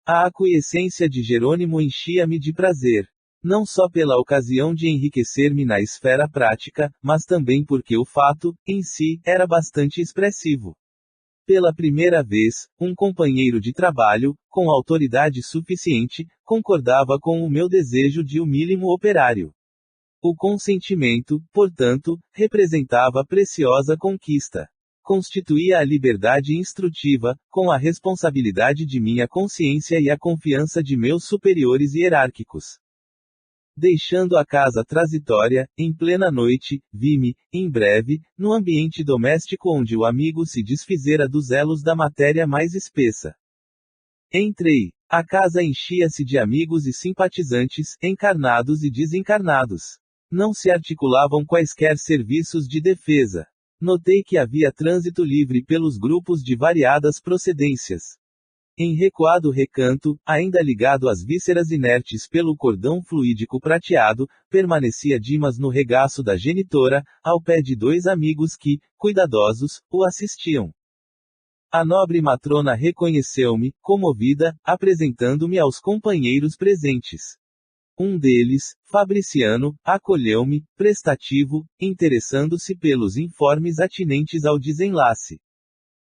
Speaker 1: A aquiescência de Jerônimo enchia-me de prazer. Não só pela ocasião de enriquecer-me na esfera prática, mas também porque o fato, em si, era bastante expressivo. Pela primeira vez, um companheiro de trabalho, com autoridade suficiente, concordava com o meu desejo de humílimo operário. O consentimento, portanto, representava preciosa conquista. Constituía a liberdade instrutiva, com a responsabilidade de minha consciência e a confiança de meus superiores hierárquicos. Deixando a casa transitória, em plena noite, vi-me, em breve, no ambiente doméstico onde o amigo se desfizera dos elos da matéria mais espessa. Entrei. A casa enchia-se de amigos e simpatizantes, encarnados e desencarnados. Não se articulavam quaisquer serviços de defesa. Notei que havia trânsito livre pelos grupos de variadas procedências. Em recuado recanto, ainda ligado às vísceras inertes pelo cordão fluídico prateado, permanecia Dimas no regaço da genitora, ao pé de dois amigos que, cuidadosos, o assistiam. A nobre matrona reconheceu-me, comovida, apresentando-me aos companheiros presentes. Um deles, Fabriciano, acolheu-me, prestativo, interessando-se pelos informes atinentes ao desenlace.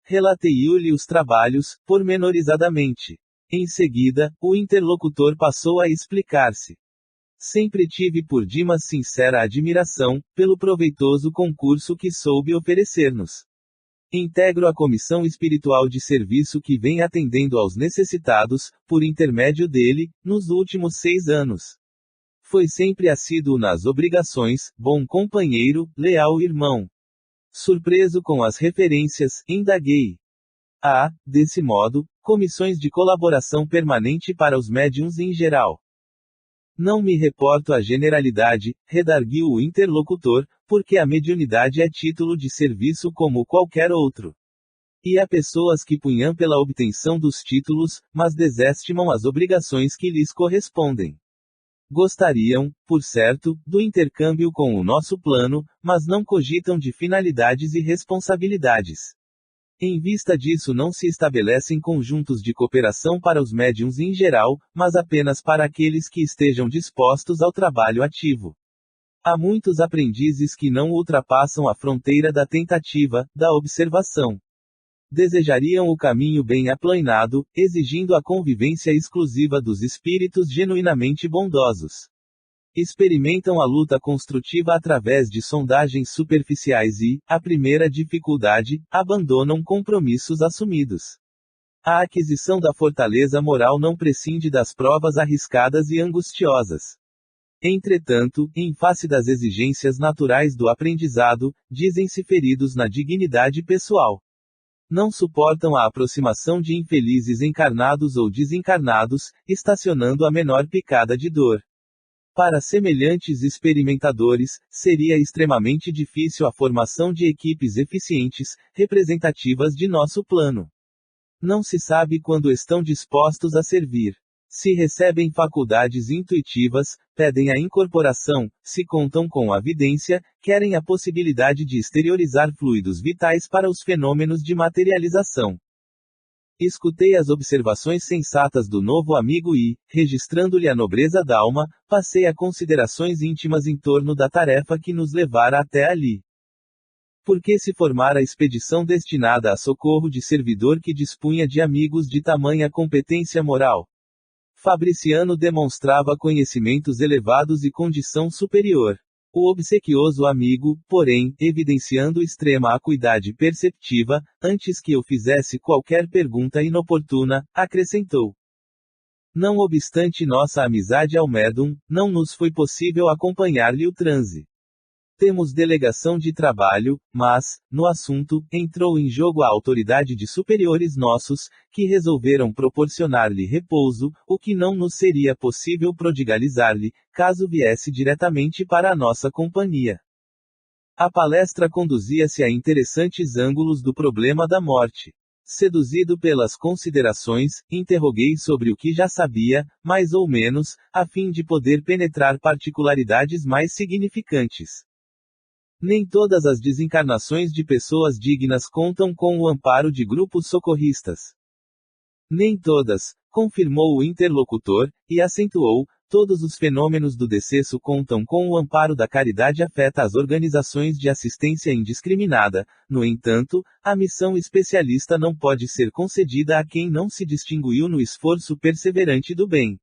Speaker 1: Relatei-lhe os trabalhos, pormenorizadamente. Em seguida, o interlocutor passou a explicar-se. Sempre tive por Dimas sincera admiração, pelo proveitoso concurso que soube oferecer-nos. Integro a comissão espiritual de serviço que vem atendendo aos necessitados, por intermédio dele, nos últimos 6 anos. Foi sempre assíduo nas obrigações, bom companheiro, leal irmão. Surpreso com as referências, indaguei. Desse modo, comissões de colaboração permanente para os médiuns em geral. Não me reporto à generalidade, redarguiu o interlocutor, porque a mediunidade é título de serviço como qualquer outro. E há pessoas que punham pela obtenção dos títulos, mas desestimam as obrigações que lhes correspondem. Gostariam, por certo, do intercâmbio com o nosso plano, mas não cogitam de finalidades e responsabilidades. Em vista disso, não se estabelecem conjuntos de cooperação para os médiuns em geral, mas apenas para aqueles que estejam dispostos ao trabalho ativo. Há muitos aprendizes que não ultrapassam a fronteira da tentativa, da observação. Desejariam o caminho bem aplainado, exigindo a convivência exclusiva dos espíritos genuinamente bondosos. Experimentam a luta construtiva através de sondagens superficiais e, à primeira dificuldade, abandonam compromissos assumidos. A aquisição da fortaleza moral não prescinde das provas arriscadas e angustiosas. Entretanto, em face das exigências naturais do aprendizado, dizem-se feridos na dignidade pessoal. Não suportam a aproximação de infelizes encarnados ou desencarnados, estacionando a menor picada de dor. Para semelhantes experimentadores, seria extremamente difícil a formação de equipes eficientes, representativas de nosso plano. Não se sabe quando estão dispostos a servir. Se recebem faculdades intuitivas, pedem a incorporação, se contam com a vidência, querem a possibilidade de exteriorizar fluidos vitais para os fenômenos de materialização. Escutei as observações sensatas do novo amigo e, registrando-lhe a nobreza d'alma, passei a considerações íntimas em torno da tarefa que nos levara até ali. Por que se formara a expedição destinada a socorro de servidor que dispunha de amigos de tamanha competência moral? Fabriciano demonstrava conhecimentos elevados e condição superior. O obsequioso amigo, porém, evidenciando extrema acuidade perceptiva, antes que eu fizesse qualquer pergunta inoportuna, acrescentou. Não obstante nossa amizade ao médium, não nos foi possível acompanhar-lhe o transe. Temos delegação de trabalho, mas, no assunto, entrou em jogo a autoridade de superiores nossos, que resolveram proporcionar-lhe repouso, o que não nos seria possível prodigalizar-lhe, caso viesse diretamente para a nossa companhia. A palestra conduzia-se a interessantes ângulos do problema da morte. Seduzido pelas considerações, interroguei sobre o que já sabia, mais ou menos, a fim de poder penetrar particularidades mais significantes. Nem todas as desencarnações de pessoas dignas contam com o amparo de grupos socorristas. Nem todas, confirmou o interlocutor, e acentuou: todos os fenômenos do decesso contam com o amparo da caridade afeta as organizações de assistência indiscriminada. No entanto, a missão especialista não pode ser concedida a quem não se distinguiu no esforço perseverante do bem.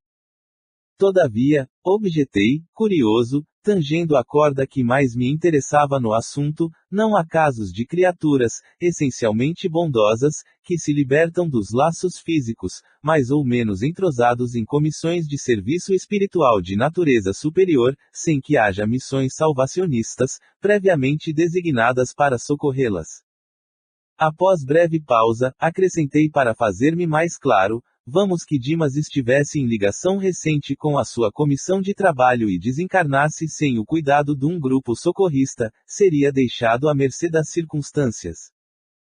Speaker 1: Todavia, objetei, curioso, tangendo a corda que mais me interessava no assunto, não há casos de criaturas, essencialmente bondosas, que se libertam dos laços físicos, mais ou menos entrosados em comissões de serviço espiritual de natureza superior, sem que haja missões salvacionistas, previamente designadas para socorrê-las. Após breve pausa, acrescentei para fazer-me mais claro: vamos que Dimas estivesse em ligação recente com a sua comissão de trabalho e desencarnasse sem o cuidado de um grupo socorrista, seria deixado à mercê das circunstâncias.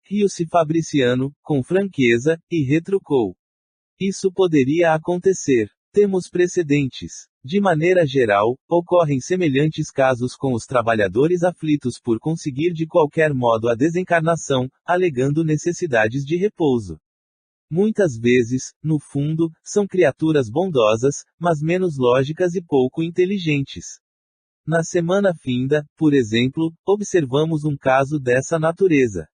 Speaker 1: Riu-se Fabriciano, com franqueza, e retrucou: isso poderia acontecer. Temos precedentes. De maneira geral, ocorrem semelhantes casos com os trabalhadores aflitos por conseguir de qualquer modo a desencarnação, alegando necessidades de repouso. Muitas vezes, no fundo, são criaturas bondosas, mas menos lógicas e pouco inteligentes. Na semana finda, por exemplo, observamos um caso dessa natureza.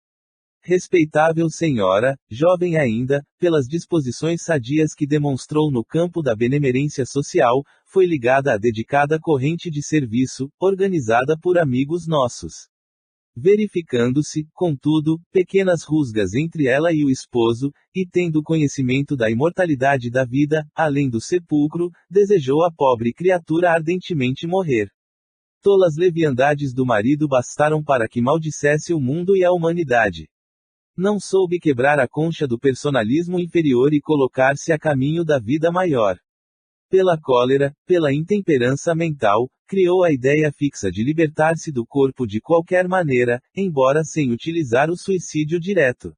Speaker 1: Respeitável senhora, jovem ainda, pelas disposições sadias que demonstrou no campo da benemerência social, foi ligada à dedicada corrente de serviço, organizada por amigos nossos. Verificando-se, contudo, pequenas rusgas entre ela e o esposo, e tendo conhecimento da imortalidade da vida, além do sepulcro, desejou a pobre criatura ardentemente morrer. Tolas leviandades do marido bastaram para que maldissesse o mundo e a humanidade. Não soube quebrar a concha do personalismo inferior e colocar-se a caminho da vida maior. Pela cólera, pela intemperança mental, criou a ideia fixa de libertar-se do corpo de qualquer maneira, embora sem utilizar o suicídio direto.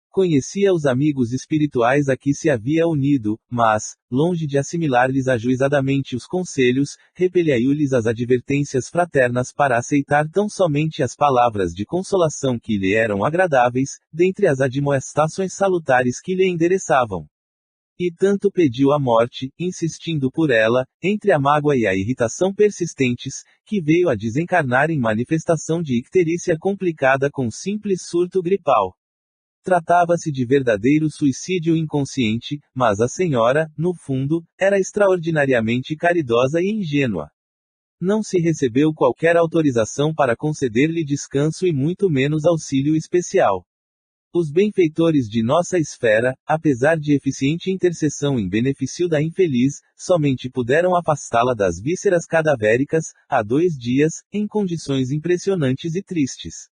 Speaker 1: Conhecia os amigos espirituais a que se havia unido, mas, longe de assimilar-lhes ajuizadamente os conselhos, repeliu-lhes as advertências fraternas para aceitar tão somente as palavras de consolação que lhe eram agradáveis, dentre as admoestações salutares que lhe endereçavam. E tanto pediu a morte, insistindo por ela, entre a mágoa e a irritação persistentes, que veio a desencarnar em manifestação de icterícia complicada com simples surto gripal. Tratava-se de verdadeiro suicídio inconsciente, mas a senhora, no fundo, era extraordinariamente caridosa e ingênua. Não se recebeu qualquer autorização para conceder-lhe descanso e muito menos auxílio especial. Os benfeitores de nossa esfera, apesar de eficiente intercessão em benefício da infeliz, somente puderam afastá-la das vísceras cadavéricas, há 2 dias, em condições impressionantes e tristes.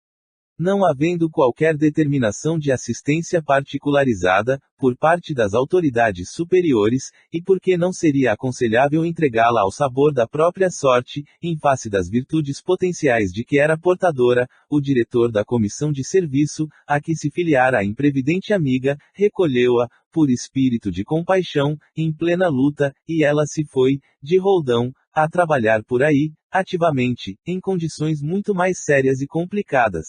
Speaker 1: Não havendo qualquer determinação de assistência particularizada, por parte das autoridades superiores, e porque não seria aconselhável entregá-la ao sabor da própria sorte, em face das virtudes potenciais de que era portadora, o diretor da comissão de serviço, a que se filiara a imprevidente amiga, recolheu-a, por espírito de compaixão, em plena luta, e ela se foi, de roldão, a trabalhar por aí, ativamente, em condições muito mais sérias e complicadas.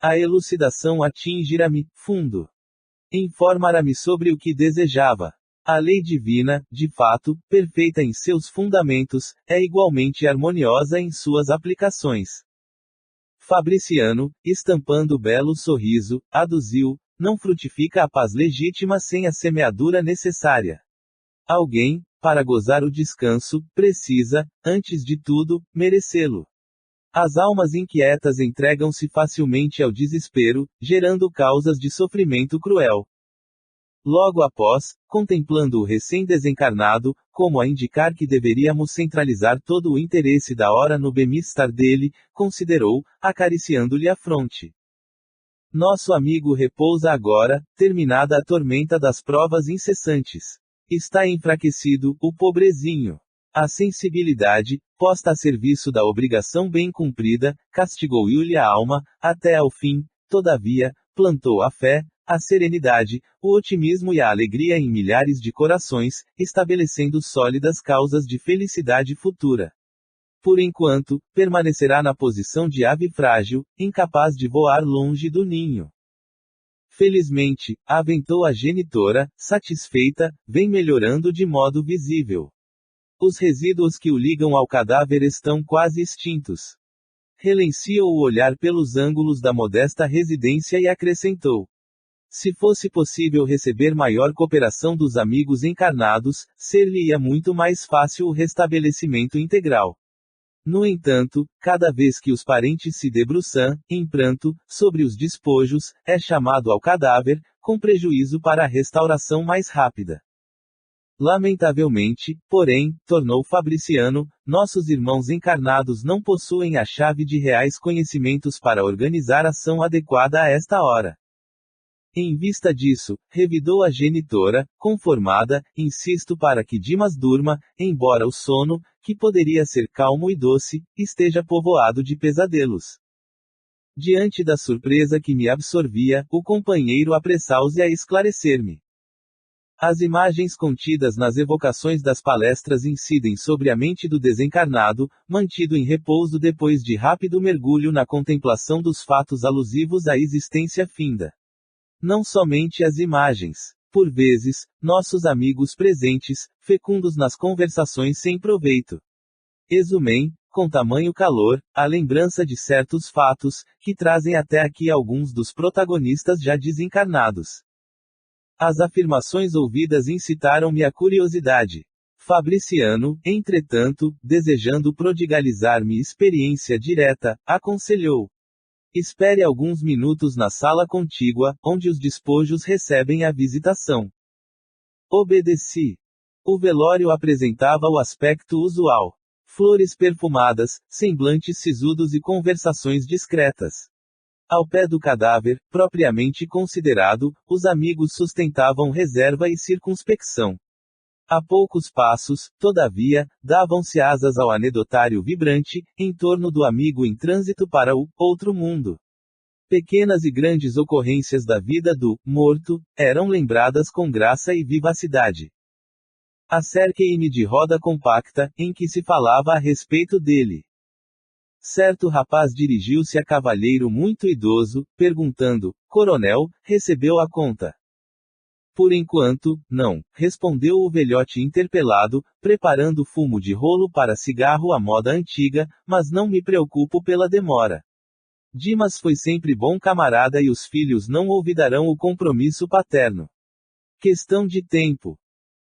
Speaker 1: A elucidação atingira-me, fundo. Informara-me sobre o que desejava. A lei divina, de fato, perfeita em seus fundamentos, é igualmente harmoniosa em suas aplicações. Fabriciano, estampando belo sorriso, aduziu: não frutifica a paz legítima sem a semeadura necessária. Alguém, para gozar o descanso, precisa, antes de tudo, merecê-lo. As almas inquietas entregam-se facilmente ao desespero, gerando causas de sofrimento cruel. Logo após, contemplando o recém-desencarnado, como a indicar que deveríamos centralizar todo o interesse da hora no bem-estar dele, considerou, acariciando-lhe a fronte. Nosso amigo repousa agora, terminada a tormenta das provas incessantes. Está enfraquecido, o pobrezinho. A sensibilidade, posta a serviço da obrigação bem cumprida, castigou-lhe a alma, até ao fim, todavia, plantou a fé, a serenidade, o otimismo e a alegria em milhares de corações, estabelecendo sólidas causas de felicidade futura. Por enquanto, permanecerá na posição de ave frágil, incapaz de voar longe do ninho. Felizmente, aventou a genitora, satisfeita, vem melhorando de modo visível. Os resíduos que o ligam ao cadáver estão quase extintos. Relencio o olhar pelos ângulos da modesta residência e acrescentou: se fosse possível receber maior cooperação dos amigos encarnados, ser-lhe-ia muito mais fácil o restabelecimento integral. No entanto, cada vez que os parentes se debruçam, em pranto, sobre os despojos, é chamado ao cadáver, com prejuízo para a restauração mais rápida. Lamentavelmente, porém, tornou Fabriciano, nossos irmãos encarnados não possuem a chave de reais conhecimentos para organizar ação adequada a esta hora. Em vista disso, revidou a genitora, conformada, insisto para que Dimas durma, embora o sono, que poderia ser calmo e doce, esteja povoado de pesadelos. Diante da surpresa que me absorvia, o companheiro apressou-se a esclarecer-me. As imagens contidas nas evocações das palestras incidem sobre a mente do desencarnado, mantido em repouso depois de rápido mergulho na contemplação dos fatos alusivos à existência finda. Não somente as imagens. Por vezes, nossos amigos presentes, fecundos nas conversações sem proveito, exumem, com tamanho calor, a lembrança de certos fatos, que trazem até aqui alguns dos protagonistas já desencarnados. As afirmações ouvidas incitaram-me à curiosidade. Fabriciano, entretanto, desejando prodigalizar-me experiência direta, aconselhou: espere alguns minutos na sala contígua, onde os despojos recebem a visitação. Obedeci. O velório apresentava o aspecto usual. Flores perfumadas, semblantes sisudos e conversações discretas. Ao pé do cadáver, propriamente considerado, os amigos sustentavam reserva e circunspecção. A poucos passos, todavia, davam-se asas ao anedotário vibrante, em torno do amigo em trânsito para o outro mundo. Pequenas e grandes ocorrências da vida do morto eram lembradas com graça e vivacidade. Acerquei-me de roda compacta, em que se falava a respeito dele. Certo rapaz dirigiu-se a cavalheiro muito idoso, perguntando: coronel, recebeu a conta? Por enquanto, não, respondeu o velhote interpelado, preparando fumo de rolo para cigarro à moda antiga, mas não me preocupo pela demora. Dimas foi sempre bom camarada e os filhos não olvidarão o compromisso paterno. Questão de tempo.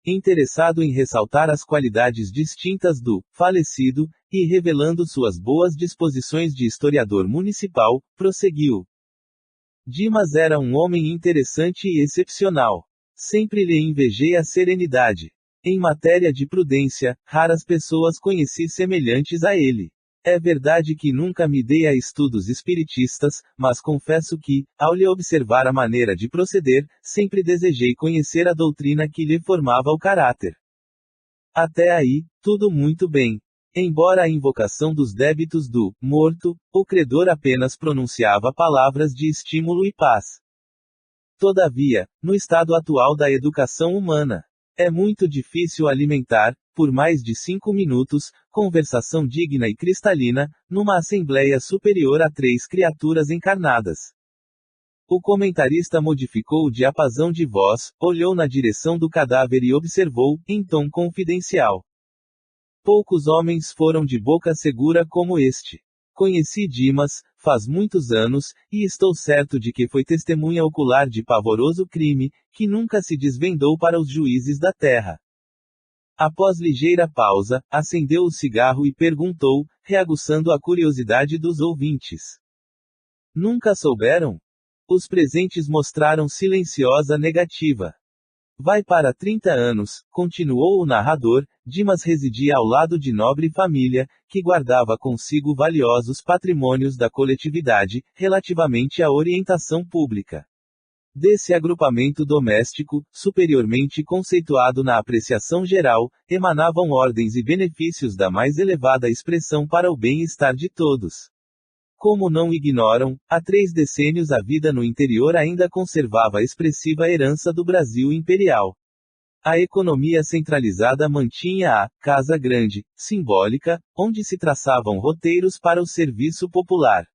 Speaker 1: Interessado em ressaltar as qualidades distintas do falecido, e revelando suas boas disposições de historiador municipal, prosseguiu: Dimas era um homem interessante e excepcional. Sempre lhe invejei a serenidade. Em matéria de prudência, raras pessoas conheci semelhantes a ele. É verdade que nunca me dei a estudos espiritistas, mas confesso que, ao lhe observar a maneira de proceder, sempre desejei conhecer a doutrina que lhe formava o caráter. Até aí, tudo muito bem. Embora a invocação dos débitos do morto, o credor apenas pronunciava palavras de estímulo e paz. Todavia, no estado atual da educação humana, é muito difícil alimentar, por mais de 5 minutos, conversação digna e cristalina, numa assembleia superior a 3 criaturas encarnadas. O comentarista modificou o diapasão de voz, olhou na direção do cadáver e observou, em tom confidencial: poucos homens foram de boca segura como este. Conheci Dimas, faz muitos anos, e estou certo de que foi testemunha ocular de pavoroso crime, que nunca se desvendou para os juízes da terra. Após ligeira pausa, acendeu o cigarro e perguntou, reaguçando a curiosidade dos ouvintes: nunca souberam? Os presentes mostraram silenciosa negativa. Vai para 30 anos, continuou o narrador, Dimas residia ao lado de nobre família, que guardava consigo valiosos patrimônios da coletividade, relativamente à orientação pública. Desse agrupamento doméstico, superiormente conceituado na apreciação geral, emanavam ordens e benefícios da mais elevada expressão para o bem-estar de todos. Como não ignoram, há 3 decênios a vida no interior ainda conservava a expressiva herança do Brasil imperial. A economia centralizada mantinha a Casa Grande, simbólica, onde se traçavam roteiros para o serviço popular.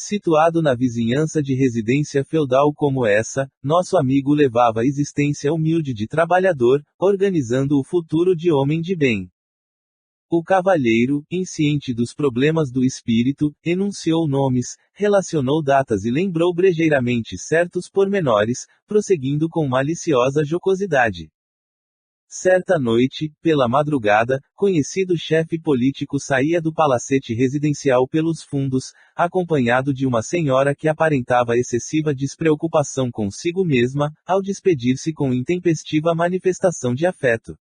Speaker 1: Situado na vizinhança de residência feudal como essa, nosso amigo levava a existência humilde de trabalhador, organizando o futuro de homem de bem. O cavalheiro, insciente dos problemas do espírito, enunciou nomes, relacionou datas e lembrou brejeiramente certos pormenores, prosseguindo com maliciosa jocosidade. Certa noite, pela madrugada, conhecido chefe político saía do palacete residencial pelos fundos, acompanhado de uma senhora que aparentava excessiva despreocupação consigo mesma, ao despedir-se com intempestiva manifestação de afeto.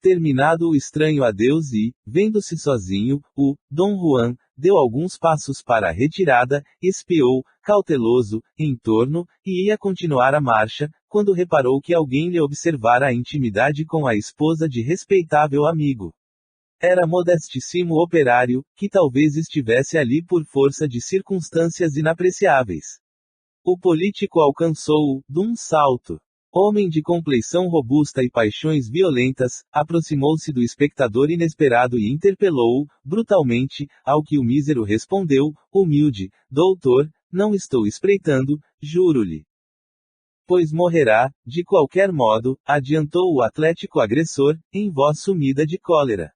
Speaker 1: Terminado o estranho adeus e, vendo-se sozinho, o Dom Juan deu alguns passos para a retirada, espiou, cauteloso, em torno, e ia continuar a marcha, quando reparou que alguém lhe observara a intimidade com a esposa de respeitável amigo. Era modestíssimo operário, que talvez estivesse ali por força de circunstâncias inapreciáveis. O político alcançou-o, de um salto. Homem de compleição robusta e paixões violentas, aproximou-se do espectador inesperado e interpelou-o, brutalmente, ao que o mísero respondeu, humilde: doutor, não estou espreitando, juro-lhe. Pois morrerá, de qualquer modo, adiantou o atlético agressor, em voz sumida de cólera.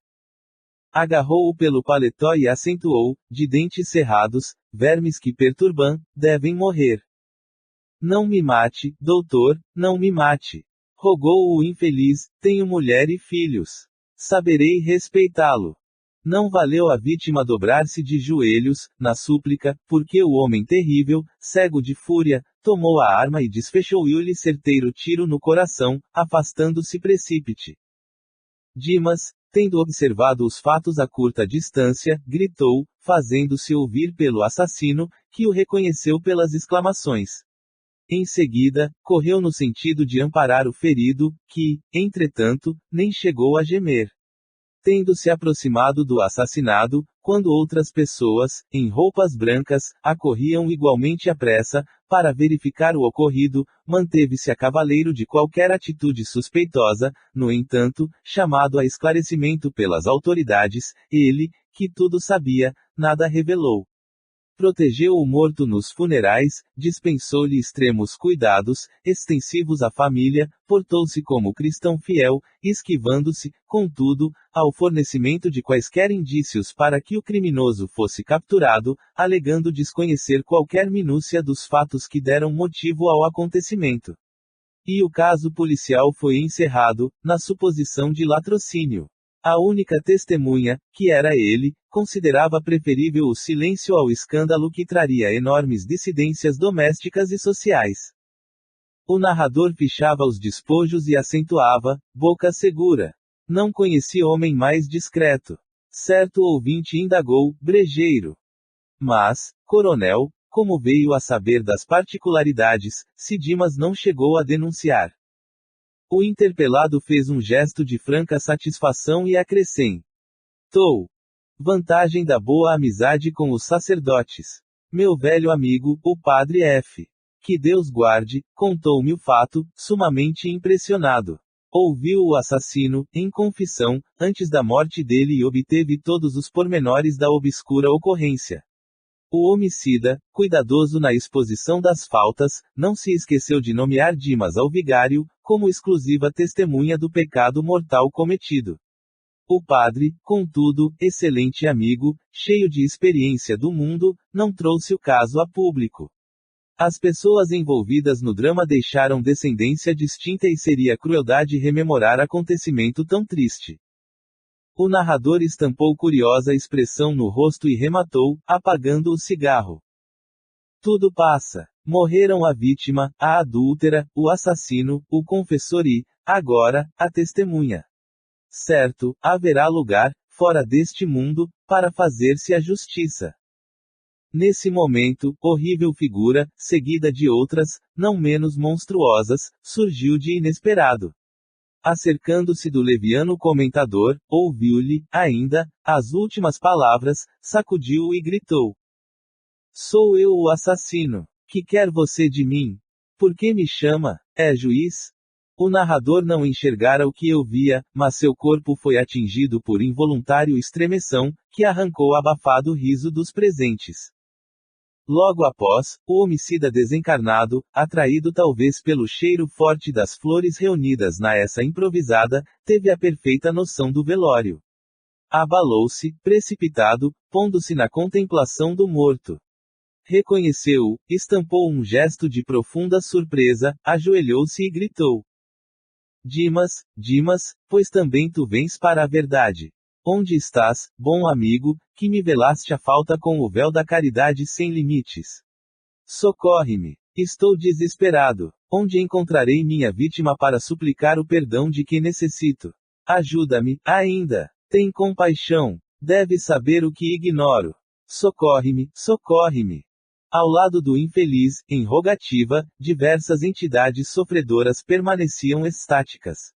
Speaker 1: Agarrou-o pelo paletó e acentuou, de dentes cerrados: vermes que perturbam, devem morrer. Não me mate, doutor, não me mate. Rogou o infeliz: tenho mulher e filhos. Saberei respeitá-lo. Não valeu a vítima dobrar-se de joelhos, na súplica, porque o homem terrível, cego de fúria, tomou a arma e desfechou-lhe certeiro tiro no coração, afastando-se precípite. Dimas, tendo observado os fatos a curta distância, gritou, fazendo-se ouvir pelo assassino, que o reconheceu pelas exclamações. Em seguida, correu no sentido de amparar o ferido, que, entretanto, nem chegou a gemer. Tendo-se aproximado do assassinado, quando outras pessoas, em roupas brancas, acorriam igualmente à pressa, para verificar o ocorrido, manteve-se a cavaleiro de qualquer atitude suspeitosa, no entanto, chamado a esclarecimento pelas autoridades, ele, que tudo sabia, nada revelou. Protegeu o morto nos funerais, dispensou-lhe extremos cuidados, extensivos à família, portou-se como cristão fiel, esquivando-se, contudo, ao fornecimento de quaisquer indícios para que o criminoso fosse capturado, alegando desconhecer qualquer minúcia dos fatos que deram motivo ao acontecimento. E o caso policial foi encerrado, na suposição de latrocínio. A única testemunha, que era ele, considerava preferível o silêncio ao escândalo que traria enormes dissidências domésticas e sociais. O narrador fichava os despojos e acentuava, boca segura. Não conheci homem mais discreto. Certo ouvinte indagou, brejeiro. Mas, coronel, como veio a saber das particularidades, se Dimas não chegou a denunciar? O interpelado fez um gesto de franca satisfação e acrescentou: vantagem da boa amizade com os sacerdotes. Meu velho amigo, o padre F. Que Deus guarde, contou-me o fato, sumamente impressionado. Ouviu o assassino, em confissão, antes da morte dele e obteve todos os pormenores da obscura ocorrência. O homicida, cuidadoso na exposição das faltas, não se esqueceu de nomear Dimas ao vigário, como exclusiva testemunha do pecado mortal cometido. O padre, contudo, excelente amigo, cheio de experiência do mundo, não trouxe o caso a público. As pessoas envolvidas no drama deixaram descendência distinta e seria crueldade rememorar acontecimento tão triste. O narrador estampou curiosa expressão no rosto e rematou, apagando o cigarro. Tudo passa. Morreram a vítima, a adúltera, o assassino, o confessor e, agora, a testemunha. Certo, haverá lugar, fora deste mundo, para fazer-se a justiça. Nesse momento, horrível figura, seguida de outras, não menos monstruosas, surgiu de inesperado. Acercando-se do leviano comentador, ouviu-lhe, ainda, as últimas palavras, sacudiu-o e gritou: sou eu o assassino. Que quer você de mim? Por que me chama? É juiz? O narrador não enxergara o que eu via, mas seu corpo foi atingido por involuntário estremeção, que arrancou abafado riso dos presentes. Logo após, o homicida desencarnado, atraído talvez pelo cheiro forte das flores reunidas na essa improvisada, teve a perfeita noção do velório. Abalou-se, precipitado, pondo-se na contemplação do morto. Reconheceu-o, estampou um gesto de profunda surpresa, ajoelhou-se e gritou: Dimas, Dimas, pois também tu vens para a verdade. Onde estás, bom amigo, que me velaste a falta com o véu da caridade sem limites? Socorre-me. Estou desesperado. Onde encontrarei minha vítima para suplicar o perdão de que necessito? Ajuda-me, ainda. Tem compaixão. Deves saber o que ignoro. Socorre-me, socorre-me. Ao lado do infeliz, em rogativa, diversas entidades sofredoras permaneciam estáticas.